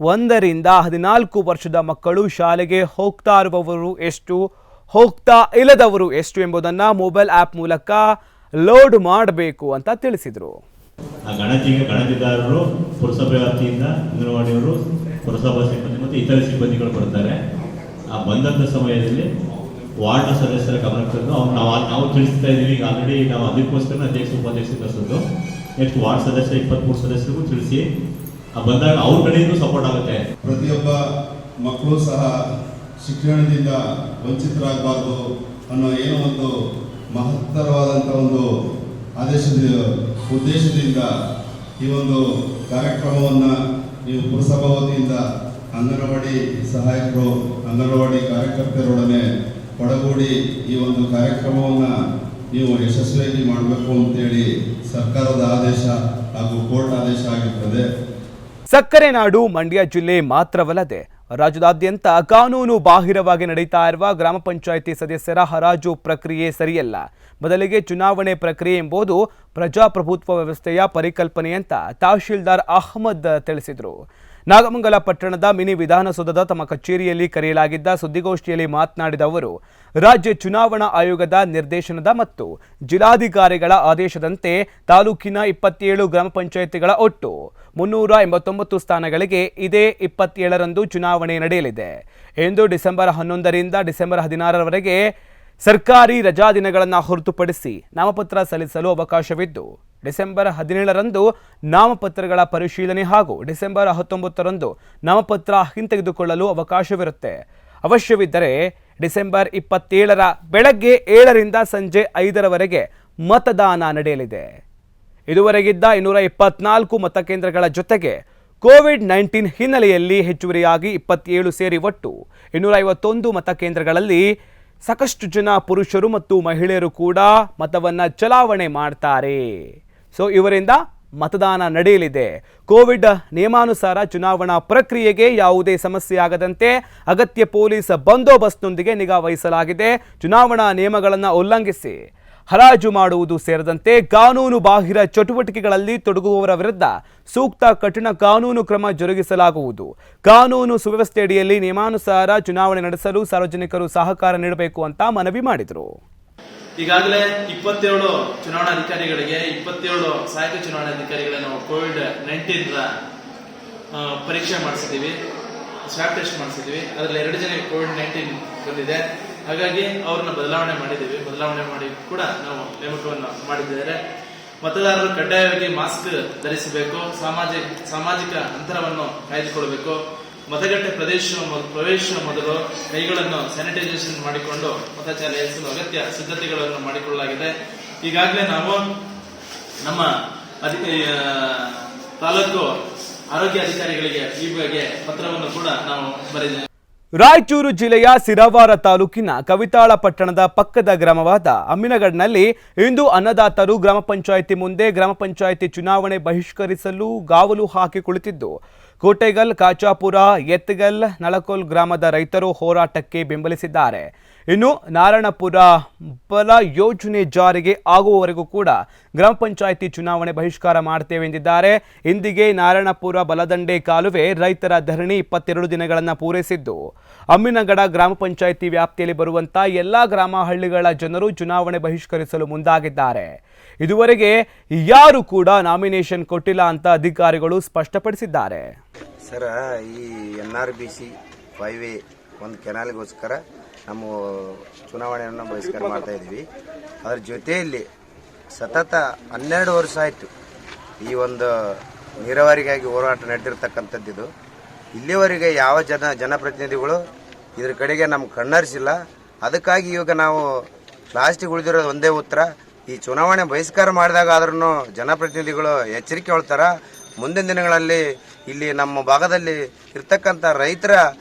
1 ರಿಂದ 14 ವರ್ಷದ ಮಕ್ಕಳು ಶಾಲೆಗೆ ಹೋಗ್ತಾ ಇರುವವರು ಎಷ್ಟು, ಹೋಗ್ತಾ ಇಲ್ಲದವರು ಎಷ್ಟು ಎಂಬುದನ್ನು ಮೊಬೈಲ್ ಆ್ಯಪ್ ಮೂಲಕ ಲೋಡ್ ಮಾಡಬೇಕು ಅಂತ ತಿಳಿಸಿದರು. ಗಣತಿದಾರರು ಪುರಸಭೆ ವ್ಯಾಪ್ತಿಯಿಂದ ಅಂಗನವಾಡಿಯವರು, ಪುರಸಭಾ ಸಿಬ್ಬಂದಿ ಮತ್ತು ಇತರ ಸಿಬ್ಬಂದಿಗಳು ಬರ್ತಾರೆ. ಆ ಬಂದಂಥ ಸಮಯದಲ್ಲಿ ವಾರ್ಡ್ನ ಸದಸ್ಯರ ಗಮನಕ್ಕೆ ತಂದು ನಾವು ತಿಳಿಸ್ತಾ ಇದ್ದೀವಿ. ಈಗ ಆಲ್ರೆಡಿ ನಾವು ಅದಕ್ಕೋಸ್ಕರ ಅಧ್ಯಕ್ಷ ಉಪಾಧ್ಯಕ್ಷ ಕಳಿಸೋದು. ನೆಕ್ಸ್ಟ್ ವಾರ್ಡ್ ಸದಸ್ಯ 23 ಸದಸ್ಯರಿಗೂ ತಿಳಿಸಿ ಬಂದಾಗ ಅವ್ರ ಕಡೆಯಿಂದ ಸಪೋರ್ಟ್ ಆಗುತ್ತೆ. ಪ್ರತಿಯೊಬ್ಬ ಮಕ್ಕಳು ಸಹ ಶಿಕ್ಷಣದಿಂದ ವಂಚಿತರಾಗಬಾರ್ದು ಅನ್ನೋ ಏನೋ ಒಂದು ಮಹತ್ತರವಾದಂಥ ಒಂದು ಉದ್ದೇಶದಿಂದ ಈ ಒಂದು ಕಾರ್ಯಕ್ರಮವನ್ನು ನೀವು ಪುರಸಭಾ ವತಿಯಿಂದ ಅಂಗನವಾಡಿ ಸಹಾಯಕರು, ಅಂಗನವಾಡಿ ಕಾರ್ಯಕರ್ತೆಯರೊಡನೆ ಒಡಗೂಡಿ ಈ ಒಂದು ಕಾರ್ಯಕ್ರಮವನ್ನು ನೀವು ಯಶಸ್ವಿಯಾಗಿ ಮಾಡಬೇಕು ಅಂತೇಳಿ ಸರ್ಕಾರದ ಆದೇಶ ಹಾಗೂ ಕೋರ್ಟ್ ಆದೇಶ ಆಗಿರ್ತದೆ. ಸಕ್ಕರೆ ನಾಡು ಮಂಡ್ಯ ಜಿಲ್ಲೆ ಮಾತ್ರವಲ್ಲದೆ ರಾಜ್ಯದಾದ್ಯಂತ ಕಾನೂನು ಬಾಹಿರವಾಗಿ ನಡೀತಾ ಇರುವ ಗ್ರಾಮ ಪಂಚಾಯಿತಿ ಸದಸ್ಯರ ಹರಾಜು ಪ್ರಕ್ರಿಯೆ ಸರಿಯಲ್ಲ. ಬದಲಿಗೆ ಚುನಾವಣೆ ಪ್ರಕ್ರಿಯೆ ಎಂಬುದು ಪ್ರಜಾಪ್ರಭುತ್ವ ವ್ಯವಸ್ಥೆಯ ಪರಿಕಲ್ಪನೆ ಅಂತ ತಹಶೀಲ್ದಾರ್ ಅಹಮದ್ ತಿಳಿಸಿದರು. ನಾಗಮಂಗಲ ಪಟ್ಟಣದ ಮಿನಿ ವಿಧಾನಸೌಧದ ತಮ್ಮ ಕಚೇರಿಯಲ್ಲಿ ಕರೆಯಲಾಗಿದ್ದ ಸುದ್ದಿಗೋಷ್ಠಿಯಲ್ಲಿ ಮಾತನಾಡಿದ ಅವರು, ರಾಜ್ಯ ಚುನಾವಣಾ ಆಯೋಗದ ನಿರ್ದೇಶನದ ಮತ್ತು ಜಿಲ್ಲಾಧಿಕಾರಿಗಳ ಆದೇಶದಂತೆ ತಾಲೂಕಿನ 27 ಗ್ರಾಮ ಪಂಚಾಯಿತಿಗಳ ಒಟ್ಟು 389 ಸ್ಥಾನಗಳಿಗೆ ಇದೇ 27ರಂದು ಚುನಾವಣೆ ನಡೆಯಲಿದೆ ಎಂದು ಡಿಸೆಂಬರ್ 11ರಿಂದ ಡಿಸೆಂಬರ್ 16ರವರೆಗೆ ಸರ್ಕಾರಿ ರಜಾ ದಿನಗಳನ್ನು ಹೊರತುಪಡಿಸಿ ನಾಮಪತ್ರ ಸಲ್ಲಿಸಲು ಅವಕಾಶವಿದ್ದು, ಡಿಸೆಂಬರ್ 17ರಂದು ನಾಮಪತ್ರಗಳ ಪರಿಶೀಲನೆ ಹಾಗೂ ಡಿಸೆಂಬರ್ 19ರಂದು ನಾಮಪತ್ರ ಹಿಂತೆಗೆದುಕೊಳ್ಳಲು ಅವಕಾಶವಿರುತ್ತೆ. ಅವಶ್ಯವಿದ್ದರೆ ಡಿಸೆಂಬರ್ 27ರ ಬೆಳಗ್ಗೆ 7ರಿಂದ ಸಂಜೆ 5ರವರೆಗೆ ಮತದಾನ ನಡೆಯಲಿದೆ. ಇದುವರೆಗಿದ್ದ 224 ಮತಕೇಂದ್ರಗಳ ಜೊತೆಗೆ ಕೋವಿಡ್-19 ಹಿನ್ನೆಲೆಯಲ್ಲಿ ಹೆಚ್ಚುವರಿಯಾಗಿ 27 ಸೇರಿ ಒಟ್ಟು 251 ಮತಕೇಂದ್ರಗಳಲ್ಲಿ ಸಾಕಷ್ಟು ಜನ ಪುರುಷರು ಮತ್ತು ಮಹಿಳೆಯರು ಕೂಡ ಮತವನ್ನ ಚಲಾವಣೆ ಮಾಡ್ತಾರೆ. ಸೊ ಇವರಿಂದ ಮತದಾನ ನಡೆಯಲಿದೆ. ಕೋವಿಡ್ ನಿಯಮಾನುಸಾರ ಚುನಾವಣಾ ಪ್ರಕ್ರಿಯೆಗೆ ಯಾವುದೇ ಸಮಸ್ಯೆ ಆಗದಂತೆ ಅಗತ್ಯ ಪೊಲೀಸ್ ಬಂದೋಬಸ್ತ್ನೊಂದಿಗೆ ನಿಗಾ ವಹಿಸಲಾಗಿದೆ. ಚುನಾವಣಾ ನಿಯಮಗಳನ್ನು ಉಲ್ಲಂಘಿಸಿ ಹರಾಜು ಮಾಡುವುದು ಸೇರಿದಂತೆ ಕಾನೂನು ಬಾಹಿರ ಚಟುವಟಿಕೆಗಳಲ್ಲಿ ತೊಡಗುವವರ ವಿರುದ್ಧ ಸೂಕ್ತ ಕಠಿಣ ಕಾನೂನು ಕ್ರಮ ಜರುಗಿಸಲಾಗುವುದು. ಕಾನೂನು ಸುವ್ಯವಸ್ಥೆಯಡಿಯಲ್ಲಿ ನಿಯಮಾನುಸಾರ ಚುನಾವಣೆ ನಡೆಸಲು ಸಾರ್ವಜನಿಕರು ಸಹಕಾರ ನೀಡಬೇಕು ಅಂತ ಮನವಿ ಮಾಡಿದರು. ಈಗಾಗಲೇ 27 ಚುನಾವಣಾಧಿಕಾರಿಗಳಿಗೆ 27 ಸಹಾಯಕ ಚುನಾವಣಾಧಿಕಾರಿಗಳ ನಾವು ಕೋವಿಡ್-19 ಪರೀಕ್ಷೆ ಮಾಡಿಸಿದ್ದೀವಿ, ಸ್ವಾಬ್ ಟೆಸ್ಟ್ ಮಾಡಿಸಿದ್ವಿ. ಅದರಲ್ಲಿ 2 ಜನ ಕೋವಿಡ್-19 ಬಂದಿದೆ. ಹಾಗಾಗಿ ಅವ್ರನ್ನ ಬದಲಾವಣೆ ಮಾಡಿ ಕೂಡ ನಾವು ನೇಮಕವನ್ನು ಮಾಡಿದ್ದಾರೆ. ಮತದಾರರು ಕಡ್ಡಾಯವಾಗಿ ಮಾಸ್ಕ್ ಧರಿಸಬೇಕು, ಸಾಮಾಜಿಕ ಅಂತರವನ್ನು ಕಾಯ್ದುಕೊಳ್ಳಬೇಕು. ಮತಗಟ್ಟೆ ಪ್ರವೇಶ ಮೊದಲು ಕೈಗಳನ್ನು ಸ್ಯಾನಿಟೈಸೇಷನ್ ಮಾಡಿಕೊಂಡು ಮತ ಚಲಾಯಿಸಲು ಅಗತ್ಯ ಸಿದ್ಧತೆಗಳನ್ನು ಮಾಡಿಕೊಳ್ಳಲಾಗಿದೆ. ಈಗಾಗಲೇ ನಾವು ನಮ್ಮ ತಾಲೂಕು ಆರೋಗ್ಯ ಅಧಿಕಾರಿಗಳಿಗೆ ಈ ಬಗ್ಗೆ ಪತ್ರವನ್ನು ಕೂಡ ನಾವು ಬರೆದಿದ್ದೇವೆ. ರಾಯಚೂರು ಜಿಲ್ಲೆಯ ಸಿರಾವಾರ ತಾಲೂಕಿನ ಕವಿತಾಳ ಪಟ್ಟಣದ ಪಕ್ಕದ ಗ್ರಾಮವಾದ ಅಮ್ಮಿನಗಡ್ನಲ್ಲಿ ಇಂದು ಅನ್ನದಾತರು ಗ್ರಾಮ ಪಂಚಾಯಿತಿ ಮುಂದೆ ಗ್ರಾಮ ಪಂಚಾಯಿತಿ ಚುನಾವಣೆ ಬಹಿಷ್ಕರಿಸಲು ಗಾವಲು ಹಾಕಿ ಕುಳಿತಿದ್ದು, ಕೋಟೆಗಲ್, ಕಾಚಾಪುರ, ಎತ್ತಗಲ್, ನಳಕೋಲ್ ಗ್ರಾಮದ ರೈತರು ಹೋರಾಟಕ್ಕೆ ಬೆಂಬಲಿಸಿದ್ದಾರೆ. ಇನ್ನು ನಾರಾಯಣಪುರ ಬಲ ಯೋಜನೆ ಜಾರಿಗೆ ಆಗುವವರೆಗೂ ಕೂಡ ಗ್ರಾಮ ಪಂಚಾಯಿತಿ ಚುನಾವಣೆ ಬಹಿಷ್ಕಾರ ಮಾಡ್ತೇವೆ ಎಂದಿದ್ದಾರೆ. ಇಂದಿಗೆ ನಾರಾಯಣಪುರ ಬಲದಂಡೆ ಕಾಲುವೆ ರೈತರ ಧರಣಿ 22 ದಿನಗಳನ್ನು ಪೂರೈಸಿದ್ದು, ಅಮ್ಮಿನಗಡ ಗ್ರಾಮ ಪಂಚಾಯಿತಿ ವ್ಯಾಪ್ತಿಯಲ್ಲಿ ಬರುವಂತ ಎಲ್ಲಾ ಗ್ರಾಮ ಹಳ್ಳಿಗಳ ಜನರು ಚುನಾವಣೆ ಬಹಿಷ್ಕರಿಸಲು ಮುಂದಾಗಿದ್ದಾರೆ. ಇದುವರೆಗೆ ಯಾರು ಕೂಡ ನಾಮಿನೇಷನ್ ಕೊಟ್ಟಿಲ್ಲ ಅಂತ ಅಧಿಕಾರಿಗಳು ಸ್ಪಷ್ಟಪಡಿಸಿದ್ದಾರೆ. ಸರ್, ಈ NRBC 5A ಒಂದು ಕೆನಾಲ್ಗೋಸ್ಕರ ನಮ್ಮ ಚುನಾವಣೆಯನ್ನು ಬಹಿಷ್ಕಾರ ಮಾಡ್ತಾ ಇದ್ದೀವಿ. ಅದರ ಜೊತೆಯಲ್ಲಿ ಸತತ 12 ವರ್ಷ ಆಯಿತು ಈ ಒಂದು ನೀರಾವರಿಗಾಗಿ ಹೋರಾಟ ನಡೆದಿರ್ತಕ್ಕಂಥದ್ದು. ಇಲ್ಲಿವರೆಗೆ ಯಾವ ಜನಪ್ರತಿನಿಧಿಗಳು ಇದ್ರ ಕಡೆಗೆ ನಮ್ಮ ಕಣ್ಣರಿಸಿಲ್ಲ. ಅದಕ್ಕಾಗಿ ಇವಾಗ ನಾವು ಲಾಸ್ಟಿಗೆ ಉಳಿದಿರೋದು ಒಂದೇ ಉತ್ತರ, ಈ ಚುನಾವಣೆ ಬಹಿಷ್ಕಾರ ಮಾಡಿದಾಗ ಆದ್ರೂ ಜನಪ್ರತಿನಿಧಿಗಳು ಎಚ್ಚರಿಕೆ ಹೊಳ್ತಾರ. ಮುಂದಿನ ದಿನಗಳಲ್ಲಿ ಇಲ್ಲಿ ನಮ್ಮ ಭಾಗದಲ್ಲಿ ಇರ್ತಕ್ಕಂಥ ರೈತರ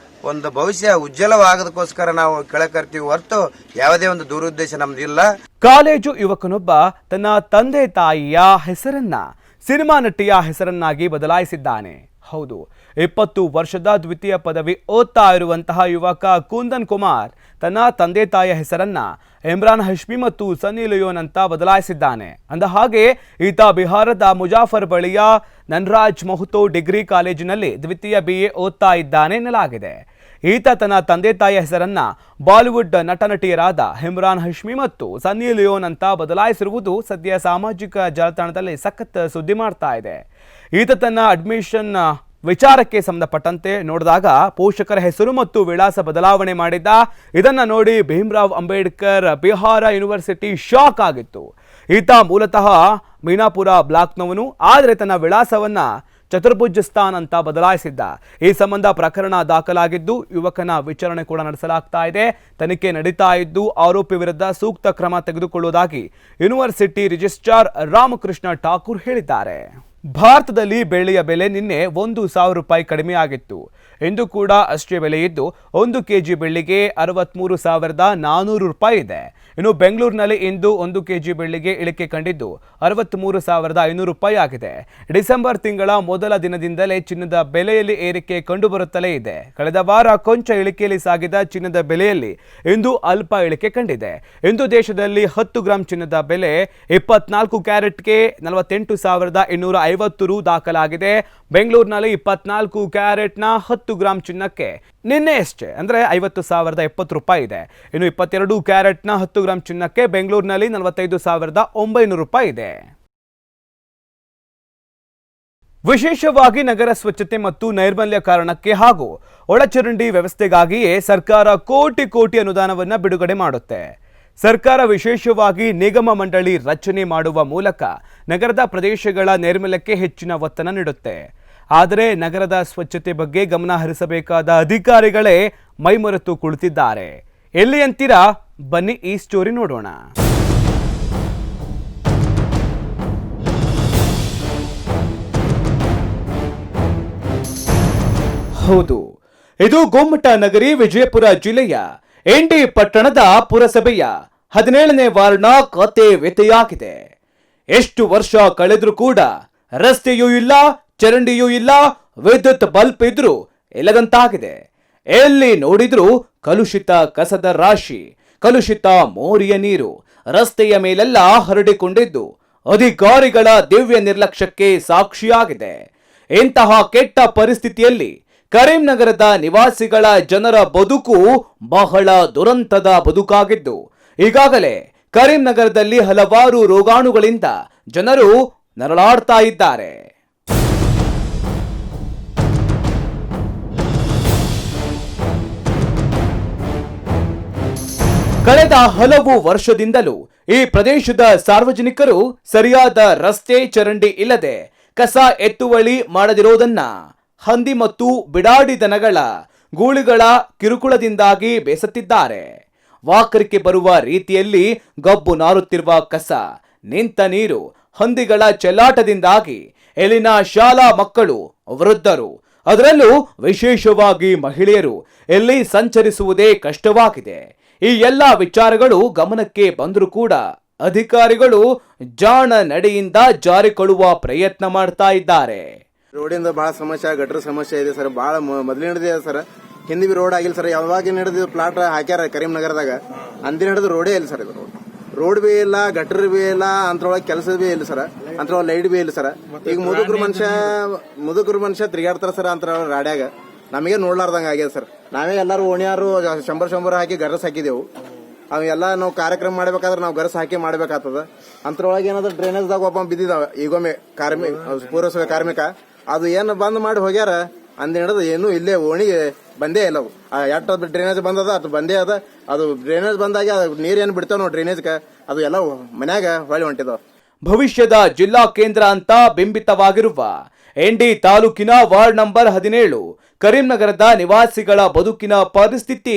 ಒಂದು ಭವಿಷ್ಯ ಉಜ್ವಲವಾಗೋದಕ್ಕೋಸ್ಕರ ನಾವು ಕೆಳಕರ್ತೀವಿ ಹೊರತು ಯಾವುದೇ ಒಂದು ದುರುದ್ದೇಶ ನಮ್ದಿಲ್ಲ. ಕಾಲೇಜು ಯುವಕನೊಬ್ಬ ತನ್ನ ತಂದೆ ತಾಯಿಯ ಹೆಸರನ್ನ ಸಿನಿಮಾ ನಟಿಯ ಹೆಸರನ್ನಾಗಿ ಬದಲಾಯಿಸಿದ್ದಾನೆ. ಹೌದು, 20 ವರ್ಷದ ದ್ವಿತೀಯ ಪದವಿ ಓದ್ತಾ ಇರುವಂತಹ ಯುವಕ ಕುಂದನ್ ಕುಮಾರ್ ತನ್ನ ತಂದೆ ತಾಯಿಯ ಹೆಸರನ್ನ ಇಮ್ರಾನ್ ಹಶ್ಮಿ ಮತ್ತು ಸನ್ನಿ ಲಿಯೋನ್ ಅಂತ ಬದಲಾಯಿಸಿದ್ದಾನೆ. ಅಂದ ಹಾಗೆ ಈತ ಬಿಹಾರದ ಮುಜಾಫರ್ ಬಳಿಯ ನನ್ರಾಜ್ ಮಹತೋ ಡಿಗ್ರಿ ಕಾಲೇಜಿನಲ್ಲಿ ದ್ವಿತೀಯ BA ಓದ್ತಾ ಇದ್ದಾನೆ ಎನ್ನಲಾಗಿದೆ. ಈತ ತನ್ನ ತಂದೆ ತಾಯಿಯ ಹೆಸರನ್ನ ಬಾಲಿವುಡ್ ನಟ ನಟಿಯರಾದ ಇಮ್ರಾನ್ ಹಶ್ಮಿ ಮತ್ತು ಸನ್ನಿ ಲಿಯೋನ್ ಅಂತ ಬದಲಾಯಿಸಿರುವುದು ಸದ್ಯ ಸಾಮಾಜಿಕ ಜಾಲತಾಣದಲ್ಲಿ ಸಖತ್ ಸುದ್ದಿ ಮಾಡ್ತಾ ಇದೆ. ಈತ ತನ್ನ ಅಡ್ಮಿಷನ್ ವಿಚಾರಕ್ಕೆ ಸಂಬಂಧಪಟ್ಟಂತೆ ನೋಡಿದಾಗ ಪೋಷಕರ ಹೆಸರು ಮತ್ತು ವಿಳಾಸ ಬದಲಾವಣೆ ಮಾಡಿದ್ದ. ಇದನ್ನ ನೋಡಿ ಭೀಮ್ರಾವ್ ಅಂಬೇಡ್ಕರ್ ಬಿಹಾರ ಯೂನಿವರ್ಸಿಟಿ ಶಾಕ್ ಆಗಿತ್ತು. ಈತ ಮೂಲತಃ ಮೀನಾಪುರ ಬ್ಲಾಕ್ನವನು, ಆದರೆ ತನ್ನ ವಿಳಾಸವನ್ನ ಚತುರ್ಭುಜಸ್ತಾನ್ ಅಂತ ಬದಲಾಯಿಸಿದ್ದ. ಈ ಸಂಬಂಧ ಪ್ರಕರಣ ದಾಖಲಾಗಿದ್ದು ಯುವಕನ ವಿಚಾರಣೆ ಕೂಡ ನಡೆಸಲಾಗ್ತಾ ಇದೆ. ತನಿಖೆ ನಡೀತಾ ಇದ್ದು ಆರೋಪಿ ವಿರುದ್ಧ ಸೂಕ್ತ ಕ್ರಮ ತೆಗೆದುಕೊಳ್ಳುವುದಾಗಿ ಯೂನಿವರ್ಸಿಟಿ ರಿಜಿಸ್ಟ್ರಾರ್ ರಾಮಕೃಷ್ಣ ಠಾಕೂರ್ ಹೇಳಿದ್ದಾರೆ. ಭಾರತದಲ್ಲಿ ಬೆಳ್ಳಿಯ ಬೆಲೆ ನಿನ್ನೆ 1,000 ರೂಪಾಯಿ ಕಡಿಮೆಯಾಗಿತ್ತು. ಇಂದು ಕೂಡ ಅಷ್ಟೇ ಬೆಲೆ ಇದ್ದು 1 ಕೆಜಿ ಬೆಳ್ಳಿಗೆ 63,400 ರೂಪಾಯಿ ಇದೆ. ಇನ್ನು ಬೆಂಗಳೂರಿನಲ್ಲಿ ಇಂದು 1 ಕೆಜಿ ಬೆಳ್ಳಿಗೆ ಇಳಿಕೆ ಕಂಡಿದ್ದು 63,500 ರೂಪಾಯಿ ಆಗಿದೆ. ಡಿಸೆಂಬರ್ ತಿಂಗಳ ಮೊದಲ ದಿನದಿಂದಲೇ ಚಿನ್ನದ ಬೆಲೆಯಲ್ಲಿ ಏರಿಕೆ ಕಂಡುಬರುತ್ತಲೇ ಇದೆ. ಕಳೆದ ವಾರ ಕೊಂಚ ಇಳಿಕೆಯಲ್ಲಿ ಸಾಗಿದ ಚಿನ್ನದ ಬೆಲೆಯಲ್ಲಿ ಇಂದು ಅಲ್ಪ ಇಳಿಕೆ ಕಂಡಿದೆ. ಇಂದು ದೇಶದಲ್ಲಿ 10 ಗ್ರಾಂ ಚಿನ್ನದ ಬೆಲೆ 24 ಕ್ಯಾರೆಟ್ಗೆ 48,250 ರು ದಾಖಲಾಗಿದೆ. ಬೆಂಗಳೂರಿನಲ್ಲಿ 24 ಕ್ಯಾರೆಟ್ನ 10 ಗ್ರಾಂ ಚಿನ್ನಕ್ಕೆ ನಿನ್ನೆಯಷ್ಟೇ ಅಂದರೆ 50,070 ರೂಪಾಯಿ ಇದೆ. ಇನ್ನು 22 ಕ್ಯಾರೆಟ್ನ 10 ಗ್ರಾಂ ಚಿನ್ನಕ್ಕೆ ಬೆಂಗಳೂರಿನಲ್ಲಿ 45,900 ರೂಪಾಯಿ ಇದೆ. ವಿಶೇಷವಾಗಿ ನಗರ ಸ್ವಚ್ಛತೆ ಮತ್ತು ನೈರ್ಮಲ್ಯ ಕಾರಣಕ್ಕೆ ಹಾಗೂ ಒಳಚರಂಡಿ ವ್ಯವಸ್ಥೆಗಾಗಿಯೇ ಸರ್ಕಾರ ಕೋಟಿ ಅನುದಾನವನ್ನು ಬಿಡುಗಡೆ ಮಾಡುತ್ತೆ. ಸರ್ಕಾರ ವಿಶೇಷವಾಗಿ ನಿಗಮ ಮಂಡಳಿ ರಚನೆ ಮಾಡುವ ಮೂಲಕ ನಗರದ ಪ್ರದೇಶಗಳ ನೈರ್ಮಲ್ಯಕ್ಕೆ ಹೆಚ್ಚಿನ ಒತ್ತನ್ನು ನೀಡುತ್ತೆ. ಆದರೆ ನಗರದ ಸ್ವಚ್ಛತೆ ಬಗ್ಗೆ ಗಮನ ಹರಿಸಬೇಕಾದ ಅಧಿಕಾರಿಗಳೇ ಮೈಮರೆತು ಕುಳಿತಿದ್ದಾರೆ. ಎಲ್ಲಿ ಅಂತೀರಾ? ಬನ್ನಿ ಈ ಸ್ಟೋರಿ ನೋಡೋಣ. ಹೌದು, ಇದು ಗೊಮ್ಮಟ ನಗರಿ ವಿಜಯಪುರ ಜಿಲ್ಲೆಯ ಎಂಡಿ ಪಟ್ಟಣದ ಪುರಸಭೆಯ 17ನೇ ವಾರ್ಡ್ನ ಕತೆ ವ್ಯತೆಯಾಗಿದೆ. ಎಷ್ಟು ವರ್ಷ ಕಳೆದ್ರೂ ಕೂಡ ರಸ್ತೆಯೂ ಇಲ್ಲ, ಚರಂಡಿಯೂ ಇಲ್ಲ, ವಿದ್ಯುತ್ ಬಲ್ಬ್ ಇದ್ರೂ ಇಲ್ಲದಂತಾಗಿದೆ. ಎಲ್ಲಿ ನೋಡಿದ್ರೂ ಕಲುಷಿತ ಕಸದ ರಾಶಿ, ಕಲುಷಿತ ಮೋರಿಯ ನೀರು ರಸ್ತೆಯ ಮೇಲೆಲ್ಲ ಹರಡಿಕೊಂಡಿದ್ದು ಅಧಿಕಾರಿಗಳ ದಿವ್ಯ ನಿರ್ಲಕ್ಷ್ಯಕ್ಕೆ ಸಾಕ್ಷಿಯಾಗಿದೆ. ಇಂತಹ ಕೆಟ್ಟ ಪರಿಸ್ಥಿತಿಯಲ್ಲಿ ಕರೀಂನಗರದ ನಿವಾಸಿಗಳ ಜನರ ಬದುಕು ಬಹಳ ದುರಂತದ ಬದುಕಾಗಿದ್ದು ಈಗಾಗಲೇ ಕರೀಂನಗರದಲ್ಲಿ ಹಲವಾರು ರೋಗಾಣುಗಳಿಂದ ಜನರು ನರಳಾಡ್ತಾ ಇದ್ದಾರೆ. ಕಳೆದ ಹಲವು ವರ್ಷದಿಂದಲೂ ಈ ಪ್ರದೇಶದ ಸಾರ್ವಜನಿಕರು ಸರಿಯಾದ ರಸ್ತೆ ಚರಂಡಿ ಇಲ್ಲದೆ ಕಸ ಎತ್ತುವಳಿ ಮಾಡದಿರೋದನ್ನ ಹಂದಿ ಮತ್ತು ಬಿಡಾಡಿ ದನಗಳ ಗೂಳಿಗಳ ಕಿರುಕುಳದಿಂದಾಗಿ ಬೇಸತ್ತಿದ್ದಾರೆ. ವಾಕರಿಕೆ ಬರುವ ರೀತಿಯಲ್ಲಿ ಗಬ್ಬು ನಾರುತ್ತಿರುವ ಕಸ, ನಿಂತ ನೀರು, ಹಂದಿಗಳ ಚೆಲ್ಲಾಟದಿಂದಾಗಿ ಇಲ್ಲಿನ ಶಾಲಾ ಮಕ್ಕಳು, ವೃದ್ಧರು, ಅದರಲ್ಲೂ ವಿಶೇಷವಾಗಿ ಮಹಿಳೆಯರು ಇಲ್ಲಿ ಸಂಚರಿಸುವುದೇ ಕಷ್ಟವಾಗಿದೆ. ಈ ಎಲ್ಲ ವಿಚಾರಗಳು ಗಮನಕ್ಕೆ ಬಂದರೂ ಕೂಡ ಅಧಿಕಾರಿಗಳು ಜಾಣ ನಡೆಯಿಂದ ಜಾರಿಕೊಳ್ಳುವ ಪ್ರಯತ್ನ ಮಾಡ್ತಾ ಇದ್ದಾರೆ. ರೋಡಿಂದ ಬಹಳ ಸಮಸ್ಯೆ, ಗಟರ್ ಸಮಸ್ಯೆ ಇದೆ ಸರ್. ಬಹಳ ಮೊದಲೇ ನಡೆದಿದೆ ಸರ್. ಹಿಂದಿ ಬಿ ರೋಡ್ ಆಗಿಲ್ಲ ಸರ್. ಯಾವಾಗ ನಡೆದ ಪ್ಲಾಟ್ ಹಾಕ್ಯಾರ ಕರೀಂನಗರದಾಗ, ಅಂದಿನ ನಡೆದ ರೋಡೇ ಇಲ್ಲ ಸರ್. ಇದು ರೋಡ್ ಬಿ ಇಲ್ಲ, ಗಟರ್ ಬಿ ಇಲ್ಲ, ಅಂತ್ರೊಳಗೆ ಕೆಲಸ ಬಿ ಇಲ್ಲ ಸರ್. ಅಂತ್ರೊಳಗೆ ಲೈಟ್ ಬಿ ಇಲ್ಲ ಸರ್. ಈಗ ಮುದುಕರು ಮನುಷ್ಯ ತಿರುಗಾಡ್ತಾರ ಸರ್ ಅಂತರ ರಾಡ್ಯಾಗ. ನಮಗೆ ನೋಡ್ಲಾರ್ದಂಗ ಆಗ್ಯದ ಸರ್. ನಾವೇ ಎಲ್ಲಾರು ಓಣಿಯಾರು 100 ಹಾಕಿ ಗರಸ್ ಹಾಕಿದೆವು. ಅವೆಲ್ಲ ನಾವು ಕಾರ್ಯಕ್ರಮ ಮಾಡ್ಬೇಕಾದ್ರೆ ನಾವು ಗರಸ್ ಹಾಕಿ ಮಾಡ್ಬೇಕಾಗ್ತದ. ಅಂತ್ರೊಳಗೆ ಏನಾದ್ರು ಡ್ರೈನೇಜ್ದಾಗ ಒಬ್ಬ ಬಿದ್ದಿದಾವ. ಈಗೊಮ್ಮೆ ಪುರಸಭೆ ಕಾರ್ಮಿಕ ಅದು ಏನು ಬಂದ್ ಮಾಡಿ ಹೋಗ್ಯಾರ. ಅಂದಿನ ಹಿಡಿದು ಏನು ಇಲ್ಲೇ ಓಣಿಗೆ ಬಂದೇ ಇಲ್ಲ. ಎಷ್ಟು ಡ್ರೈನೇಜ್ ಬಂದದ ಅದು ಬಂದೇ ಅದ. ಅದು ಡ್ರೈನೇಜ್ ಬಂದಾಗ ನೀರೇನು ಬಿಡ್ತಾವ ನಾವು ಡ್ರೈನೇಜ್ಗೆ, ಅದು ಎಲ್ಲ ಮನ್ಯಾಗ ಹೊಳಿ ಹೊಂಟಿದಾವ. ಭವಿಷ್ಯದ ಜಿಲ್ಲಾ ಕೇಂದ್ರ ಅಂತ ಬಿಂಬಿತವಾಗಿರುವ ಎಂಡಿ ತಾಲೂಕಿನ ವಾರ್ಡ್ ನಂಬರ್ 17 ಕರೀಂನಗರದ ನಿವಾಸಿಗಳ ಬದುಕಿನ ಪರಿಸ್ಥಿತಿ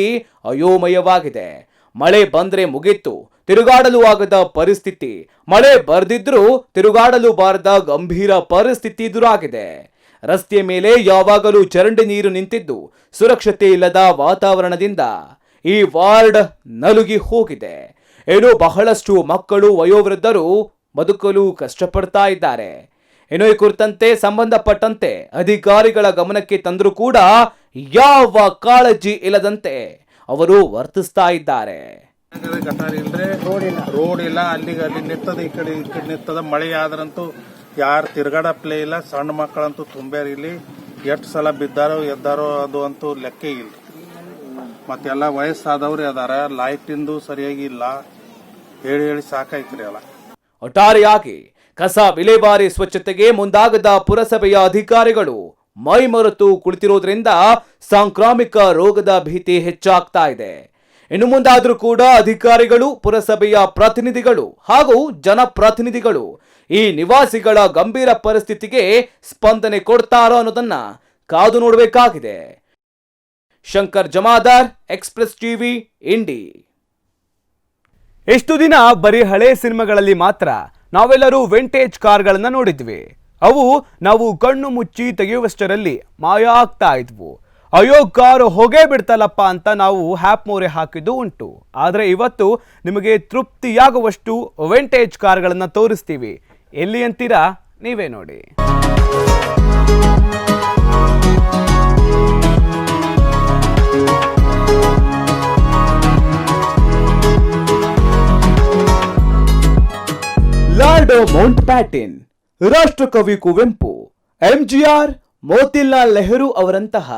ಅಯೋಮಯವಾಗಿದೆ. ಮಳೆ ಬಂದ್ರೆ ಮುಗಿತ್ತು, ತಿರುಗಾಡಲು ಆಗದ ಪರಿಸ್ಥಿತಿ. ಮಳೆ ಬರ್ದಿದ್ರೂ ತಿರುಗಾಡಲು ಬಾರದ ಗಂಭೀರ ಪರಿಸ್ಥಿತಿ ಎದುರಾಗಿದೆ. ರಸ್ತೆಯ ಮೇಲೆ ಯಾವಾಗಲೂ ಚರಂಡಿ ನೀರು ನಿಂತಿದ್ದು ಸುರಕ್ಷತೆ ಇಲ್ಲದ ವಾತಾವರಣದಿಂದ ಈ ವಾರ್ಡ್ ನಲುಗಿ ಹೋಗಿದೆ. ಇನ್ನು ಬಹಳಷ್ಟು ಮಕ್ಕಳು, ವಯೋವೃದ್ಧರು ಬದುಕಲು ಕಷ್ಟಪಡ್ತಾ ಇದ್ದಾರೆ. ಇನ್ನು ಈ ಕುರಿತಂತೆ ಸಂಬಂಧಪಟ್ಟಂತೆ ಅಧಿಕಾರಿಗಳ ಗಮನಕ್ಕೆ ತಂದರೂ ಕೂಡ ಯಾವ ಕಾಳಜಿ ಇಲ್ಲದಂತೆ ಅವರು ವರ್ತಿಸ್ತಾ ಇದ್ದಾರೆ. ಗಟಾರ ಇಲ್ದ್ರೆ ರೋಡ್ ಇಲ್ಲ. ಅಲ್ಲಿಗೆ ಅಲ್ಲಿ ನಿಂತದ, ಈ ಕಡೆ ನಿಂತದ. ಮಳೆ ಆದ್ರಂತೂ ಯಾರು ತಿರ್ಗಾಡ ಪ್ಲೇ ಇಲ್ಲ. ಸಣ್ಣ ಮಕ್ಕಳಂತೂ ತುಂಬ್ಯಾರ. ಇಲ್ಲಿ ಎಷ್ಟು ಸಲ ಬಿದ್ದಾರೋ ಎದ್ದಾರೋ ಅದು ಅಂತೂ ಲೆಕ್ಕ ಇಲ್ಲ. ಮತ್ತೆಲ್ಲ ವಯಸ್ಸಾದವ್ರು ಅದಾರ. ಲೈಟಿಂದು ಸರಿಯಾಗಿ ಇಲ್ಲ. ಹೇಳಿ ಸಾಕಾಯ್ತ್ರಿ ಅಲ್ಲ. ಒಟ್ಟಾರೆಯಾಗಿ ಕಸ ವಿಲೇವಾರಿ ಸ್ವಚ್ಛತೆಗೆ ಮುಂದಾಗದ ಪುರಸಭೆಯ ಅಧಿಕಾರಿಗಳು ಮೈ ಮರೆತು ಕುಳಿತಿರೋದ್ರಿಂದ ಸಾಂಕ್ರಾಮಿಕ ರೋಗದ ಭೀತಿ ಹೆಚ್ಚಾಗ್ತಾ ಇದೆ. ಇನ್ನು ಮುಂದಾದರೂ ಕೂಡ ಅಧಿಕಾರಿಗಳು, ಪುರಸಭೆಯ ಪ್ರತಿನಿಧಿಗಳು ಹಾಗೂ ಜನಪ್ರತಿನಿಧಿಗಳು ಈ ನಿವಾಸಿಗಳ ಗಂಭೀರ ಪರಿಸ್ಥಿತಿಗೆ ಸ್ಪಂದನೆ ಕೊಡ್ತಾರೋ ಅನ್ನೋದನ್ನ ಕಾದು ನೋಡಬೇಕಾಗಿದೆ. ಶಂಕರ್ ಜಮಾದಾರ್, ಎಕ್ಸ್‌ಪ್ರೆಸ್ ಟಿವಿ, ಇಂಡಿ. ಎಷ್ಟು ದಿನ ಬರೀ ಹಳೆ ಸಿನಿಮಾಗಳಲ್ಲಿ ಮಾತ್ರ ನಾವೆಲ್ಲರೂ ವಿಂಟೇಜ್ ಕಾರ್ಗಳನ್ನ ನೋಡಿದ್ವಿ. ಅವು ನಾವು ಕಣ್ಣು ಮುಚ್ಚಿ ತೆಗೆಯುವಷ್ಟರಲ್ಲಿ ಮಾಯ ಆಗ್ತಾ ಇದ್ವು. ಅಯ್ಯೋ ಕಾರು ಹೊಗೆ ಬಿಡ್ತಲ್ಲಪ್ಪ ಅಂತ ನಾವು ಹ್ಯಾಪ್ ಮೋರೆ ಹಾಕಿದ್ದು ಉಂಟು. ಆದರೆ ಇವತ್ತು ನಿಮಗೆ ತೃಪ್ತಿಯಾಗುವಷ್ಟು ವಿಂಟೇಜ್ ಕಾರ್ಗಳನ್ನು ತೋರಿಸ್ತೀವಿ. ಎಲ್ಲಿ ಅಂತೀರಾ? ನೀವೇ ನೋಡಿ. ಲಾರ್ಡೋ ಮೌಂಟ್ ಪ್ಯಾಟಿನ್, ರಾಷ್ಟ್ರಕವಿ ಕುವೆಂಪು, ಎಂಜಿಆರ್, ಮೋತಿಲಾಲ್ ನೆಹರು ಅವರಂತಹ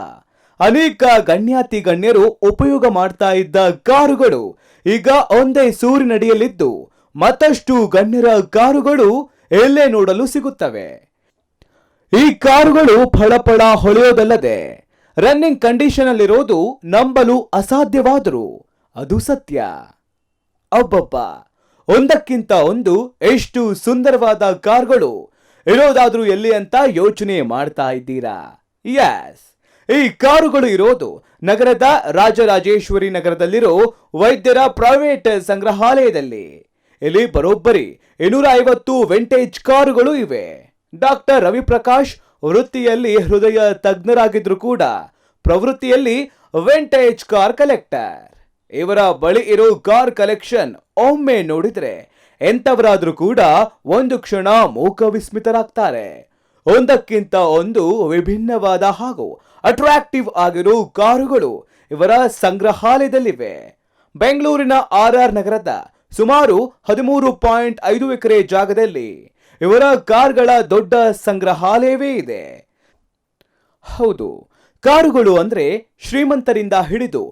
ಅನೇಕ ಗಣ್ಯಾತಿ ಗಣ್ಯರು ಉಪಯೋಗ ಮಾಡ್ತಾ ಇದ್ದ ಕಾರುಗಳು ಈಗ ಒಂದೇ ಸೂರಿನಡಿಯಲ್ಲಿದ್ದು ಮತ್ತಷ್ಟು ಗಣ್ಯರ ಕಾರುಗಳು ಎಲ್ಲೇ ನೋಡಲು ಸಿಗುತ್ತವೆ. ಈ ಕಾರುಗಳು ಫಳಫಳ ಹೊಳೆಯೋದಲ್ಲದೆ ರನ್ನಿಂಗ್ ಕಂಡೀಷನ್ ಅಲ್ಲಿರೋದು ನಂಬಲು ಅಸಾಧ್ಯವಾದರೂ ಅದು ಸತ್ಯ. ಅಬ್ಬಬ್ಬ, ಒಂದಕ್ಕಿಂತ ಒಂದು ಎಷ್ಟು ಸುಂದರವಾದ ಕಾರುಗಳು ಇರೋದಾದ್ರೂ ಎಲ್ಲಿ ಅಂತ ಯೋಚನೆ ಮಾಡ್ತಾ ಇದ್ದೀರಾ? ಯಸ್, ಈ ಕಾರುಗಳು ಇರೋದು ನಗರದ ರಾಜರಾಜೇಶ್ವರಿ ನಗರದಲ್ಲಿರೋ ವೈದ್ಯರ ಪ್ರೈವೇಟ್ ಸಂಗ್ರಹಾಲಯದಲ್ಲಿ. ಇಲ್ಲಿ ಬರೋಬ್ಬರಿ 250 ವಿಂಟೇಜ್ ಕಾರುಗಳು ಇವೆ. ಡಾಕ್ಟರ್ ರವಿಪ್ರಕಾಶ್ ವೃತ್ತಿಯಲ್ಲಿ ಹೃದಯ ತಜ್ಞರಾಗಿದ್ರು ಕೂಡ ಪ್ರವೃತ್ತಿಯಲ್ಲಿ ವಿಂಟೇಜ್ ಕಾರ್ ಕಲೆಕ್ಟರ್. ಇವರ ಬಳಿ ಇರೋ ಕಾರ್ ಕಲೆಕ್ಷನ್ ಒಮ್ಮೆ ನೋಡಿದ್ರೆ ಎಂತವರಾದ್ರೂ ಕೂಡ ಒಂದು ಕ್ಷಣ ಮೂಕ ವಿಸ್ಮಿತರಾಗ್ತಾರೆ. ಒಂದಕ್ಕಿಂತ ಒಂದು ವಿಭಿನ್ನವಾದ ಹಾಗೂ ಅಟ್ರಾಕ್ಟಿವ್ ಆಗಿರೋ ಕಾರುಗಳು ಇವರ ಸಂಗ್ರಹಾಲಯದಲ್ಲಿವೆ. ಬೆಂಗಳೂರಿನ RR ನಗರದ ಸುಮಾರು 13.5 ಎಕರೆ ಜಾಗದಲ್ಲಿ ಇವರ ಕಾರ್ಗಳ ದೊಡ್ಡ ಸಂಗ್ರಹಾಲಯವೇ ಇದೆ. ಹೌದು, ಕಾರುಗಳು ಅಂದ್ರೆ ಶ್ರೀಮಂತರಿಂದ ಹಿಡಿದು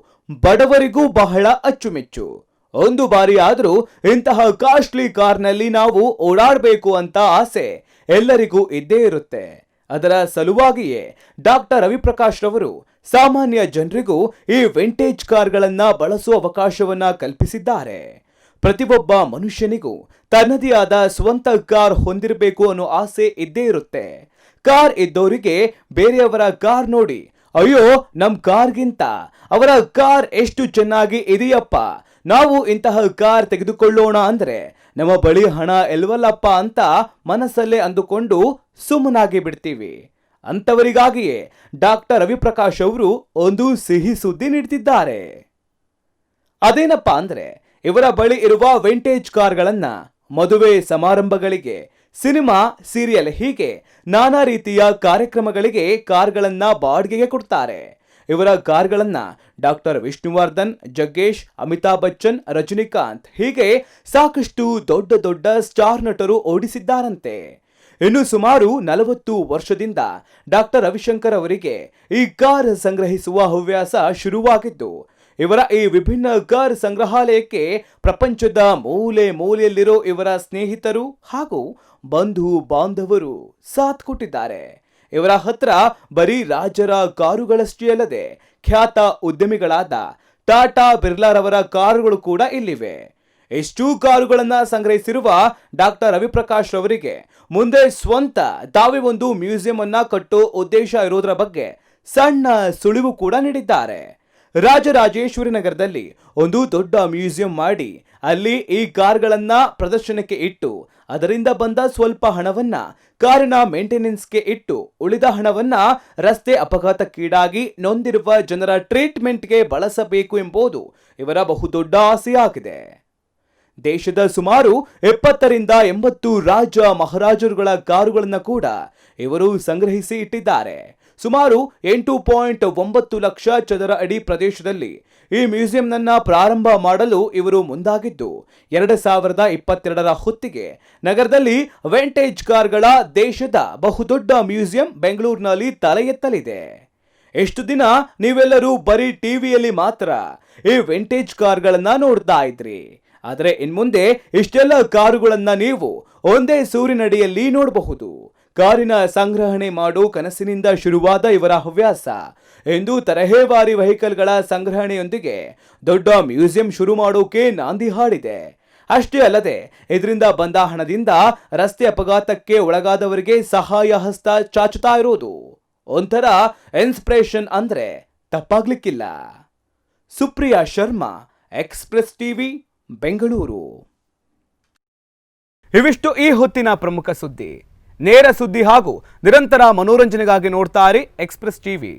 ಬಡವರಿಗೂ ಬಹಳ ಅಚ್ಚುಮೆಚ್ಚು. ಒಂದು ಬಾರಿ ಆದರೂ ಇಂತಹ ಕಾಸ್ಟ್ಲಿ ಕಾರ್ನಲ್ಲಿ ನಾವು ಓಡಾಡಬೇಕು ಅಂತ ಆಸೆ ಎಲ್ಲರಿಗೂ ಇದ್ದೇ ಇರುತ್ತೆ. ಅದರ ಸಲುವಾಗಿಯೇ ಡಾಕ್ಟರ್ ರವಿಪ್ರಕಾಶ್ ರವರು ಸಾಮಾನ್ಯ ಜನರಿಗೂ ಈ ವಿಂಟೇಜ್ ಕಾರ್ಗಳನ್ನ ಬಳಸುವ ಅವಕಾಶವನ್ನ ಕಲ್ಪಿಸಿದ್ದಾರೆ. ಪ್ರತಿಯೊಬ್ಬ ಮನುಷ್ಯನಿಗೂ ತನ್ನದೇ ಆದ ಸ್ವಂತ ಕಾರ್ ಹೊಂದಿರಬೇಕು ಅನ್ನೋ ಆಸೆ ಇದ್ದೇ ಇರುತ್ತೆ. ಕಾರ್ ಇದ್ದವರಿಗೆ ಬೇರೆಯವರ ಕಾರ್ ನೋಡಿ, ಅಯ್ಯೋ ನಮ್ ಕಾರ್ಗಿಂತ ಅವರ ಕಾರ್ ಎಷ್ಟು ಚೆನ್ನಾಗಿ ಇದೆಯಪ್ಪ, ನಾವು ಇಂತಹ ಕಾರ್ ತೆಗೆದುಕೊಳ್ಳೋಣ ಅಂದ್ರೆ ನಮ್ಮ ಬಳಿ ಹಣ ಎಲ್ವಲ್ಲಪ್ಪ ಅಂತ ಮನಸ್ಸಲ್ಲೇ ಅಂದುಕೊಂಡು ಸುಮ್ಮನಾಗಿ ಬಿಡ್ತೀವಿ. ಅಂತವರಿಗಾಗಿಯೇ ಡಾಕ್ಟರ್ ರವಿಪ್ರಕಾಶ್ ಅವರು ಒಂದು ಸಿಹಿ ಸುದ್ದಿ ನೀಡ್ತಿದ್ದಾರೆ. ಅದೇನಪ್ಪ ಅಂದ್ರೆ ಇವರ ಬಳಿ ಇರುವ ವಿಂಟೇಜ್ ಕಾರ್ಗಳನ್ನ ಮದುವೆ ಸಮಾರಂಭಗಳಿಗೆ, ಸಿನಿಮಾ, ಸೀರಿಯಲ್ ಹೀಗೆ ನಾನಾ ರೀತಿಯ ಕಾರ್ಯಕ್ರಮಗಳಿಗೆ ಕಾರ್ಗಳನ್ನ ಬಾಡಿಗೆಗೆ ಕೊಡ್ತಾರೆ. ಇವರ ಕಾರ್ಗಳನ್ನ ಡಾಕ್ಟರ್ ವಿಷ್ಣುವರ್ಧನ್, ಜಗ್ಗೇಶ್, ಅಮಿತಾಬ್ ಬಚ್ಚನ್, ರಜನಿಕಾಂತ್ ಹೀಗೆ ಸಾಕಷ್ಟು ದೊಡ್ಡ ದೊಡ್ಡ ಸ್ಟಾರ್ ನಟರು ಓಡಿಸಿದ್ದಾರಂತೆ. ಇನ್ನು ಸುಮಾರು 40 ವರ್ಷದಿಂದ ಡಾಕ್ಟರ್ ರವಿಶಂಕರ್ ಅವರಿಗೆ ಈ ಕಾರ್ ಸಂಗ್ರಹಿಸುವ ಹವ್ಯಾಸ ಶುರುವಾಗಿದ್ದು, ಇವರ ಈ ವಿಭಿನ್ನ ಕಾರ್ ಸಂಗ್ರಹಾಲಯಕ್ಕೆ ಪ್ರಪಂಚದ ಮೂಲೆ ಮೂಲೆಯಲ್ಲಿರೋ ಇವರ ಸ್ನೇಹಿತರು ಹಾಗೂ ಬಂಧು ಬಾಂಧವರು ಸಾಥ್ ಕೊಟ್ಟಿದ್ದಾರೆ. ಇವರ ಹತ್ರ ಬರೀ ರಾಜರ ಕಾರುಗಳಷ್ಟೇ ಅಲ್ಲದೆ ಖ್ಯಾತ ಉದ್ಯಮಿಗಳಾದ ಟಾಟಾ ಬಿರ್ಲಾರವರ ಕಾರುಗಳು ಕೂಡ ಇಲ್ಲಿವೆ. ಇಷ್ಟು ಕಾರುಗಳನ್ನ ಸಂಗ್ರಹಿಸಿರುವ ಡಾಕ್ಟರ್ ರವಿಪ್ರಕಾಶ್ ರವರಿಗೆ ಮುಂದೆ ಸ್ವಂತ ತಾವೇ ಒಂದು ಮ್ಯೂಸಿಯಂ ಅನ್ನ ಕಟ್ಟೋ ಉದ್ದೇಶ ಇರೋದ್ರ ಬಗ್ಗೆ ಸಣ್ಣ ಸುಳಿವು ಕೂಡ ನೀಡಿದ್ದಾರೆ. ರಾಜರಾಜೇಶ್ವರಿ ನಗರದಲ್ಲಿ ಒಂದು ದೊಡ್ಡ ಮ್ಯೂಸಿಯಂ ಮಾಡಿ ಅಲ್ಲಿ ಈ ಕಾರ್ಗಳನ್ನ ಪ್ರದರ್ಶನಕ್ಕೆ ಇಟ್ಟು ಅದರಿಂದ ಬಂದ ಸ್ವಲ್ಪ ಹಣವನ್ನ ಕಾರಿನ ಮೇಂಟೆನೆನ್ಸ್ಗೆ ಇಟ್ಟು ಉಳಿದ ಹಣವನ್ನ ರಸ್ತೆ ಅಪಘಾತಕ್ಕೀಡಾಗಿ ನೊಂದಿರುವ ಜನರ ಟ್ರೀಟ್ಮೆಂಟ್ಗೆ ಬಳಸಬೇಕು ಎಂಬುದು ಇವರ ಬಹುದೊಡ್ಡ ಆಸೆಯಾಗಿದೆ. ದೇಶದ ಸುಮಾರು 70ರಿಂದ 80 ರಾಜ ಮಹಾರಾಜರುಗಳ ಕಾರುಗಳನ್ನು ಕೂಡ ಇವರು ಸಂಗ್ರಹಿಸಿ ಇಟ್ಟಿದ್ದಾರೆ. ಸುಮಾರು 8.9 ಲಕ್ಷ ಚದರ ಅಡಿ ಪ್ರದೇಶದಲ್ಲಿ ಈ ಮ್ಯೂಸಿಯಂನನ್ನ ಪ್ರಾರಂಭ ಮಾಡಲು ಇವರು ಮುಂದಾಗಿದ್ದು 2022ರ ಹೊತ್ತಿಗೆ ನಗರದಲ್ಲಿ ವಿಂಟೇಜ್ ಕಾರ್ಗಳ ದೇಶದ ಬಹುದೊಡ್ಡ ಮ್ಯೂಸಿಯಂ ಬೆಂಗಳೂರಿನಲ್ಲಿ ತಲೆ ಎತ್ತಲಿದೆ. ಎಷ್ಟು ದಿನ ನೀವೆಲ್ಲರೂ ಬರೀ ಟಿವಿಯಲ್ಲಿ ಮಾತ್ರ ಈ ವಿಂಟೇಜ್ ಕಾರ್ಗಳನ್ನ ನೋಡ್ತಾ ಇದ್ರಿ, ಆದರೆ ಇನ್ಮುಂದೆ ಇಷ್ಟೆಲ್ಲ ಕಾರುಗಳನ್ನ ನೀವು ಒಂದೇ ಸೂರಿನಡಿಯಲ್ಲಿ ನೋಡಬಹುದು. ಕಾರಿನ ಸಂಗ್ರಹಣೆ ಮಾಡೋ ಕನಸಿನಿಂದ ಶುರುವಾದ ಇವರ ಹವ್ಯಾಸ ಎಂದು ತರಹೇವಾರಿ ವೆಹಿಕಲ್ಗಳ ಸಂಗ್ರಹಣೆಯೊಂದಿಗೆ ದೊಡ್ಡ ಮ್ಯೂಸಿಯಂ ಶುರು ಮಾಡೋಕೆ ನಾಂದಿ ಹಾಡಿದೆ. ಅಷ್ಟೇ ಅಲ್ಲದೆ ಇದರಿಂದ ಬಂದ ಹಣದಿಂದ ರಸ್ತೆ ಅಪಘಾತಕ್ಕೆ ಒಳಗಾದವರಿಗೆ ಸಹಾಯ ಹಸ್ತ ಚಾಚುತ್ತಾ ಇರೋದು ಒಂಥರ ಇನ್ಸ್ಪಿರೇಷನ್ ಅಂದ್ರೆ ತಪ್ಪಾಗ್ಲಿಕ್ಕಿಲ್ಲ. Supriya Sharma, express TV, Bengaluru. ಇವಿಷ್ಟು ಈ ಹೊತ್ತಿನ ಪ್ರಮುಖ ಸುದ್ದಿ. ನೇರ ಸುದ್ದಿ ಹಾಗೂ ನಿರಂತರ ಮನೋರಂಜನೆಗಾಗಿ ನೋಡ್ತಾ ಇರಿ ಎಕ್ಸ್‌ಪ್ರೆಸ್ ಟಿವಿ.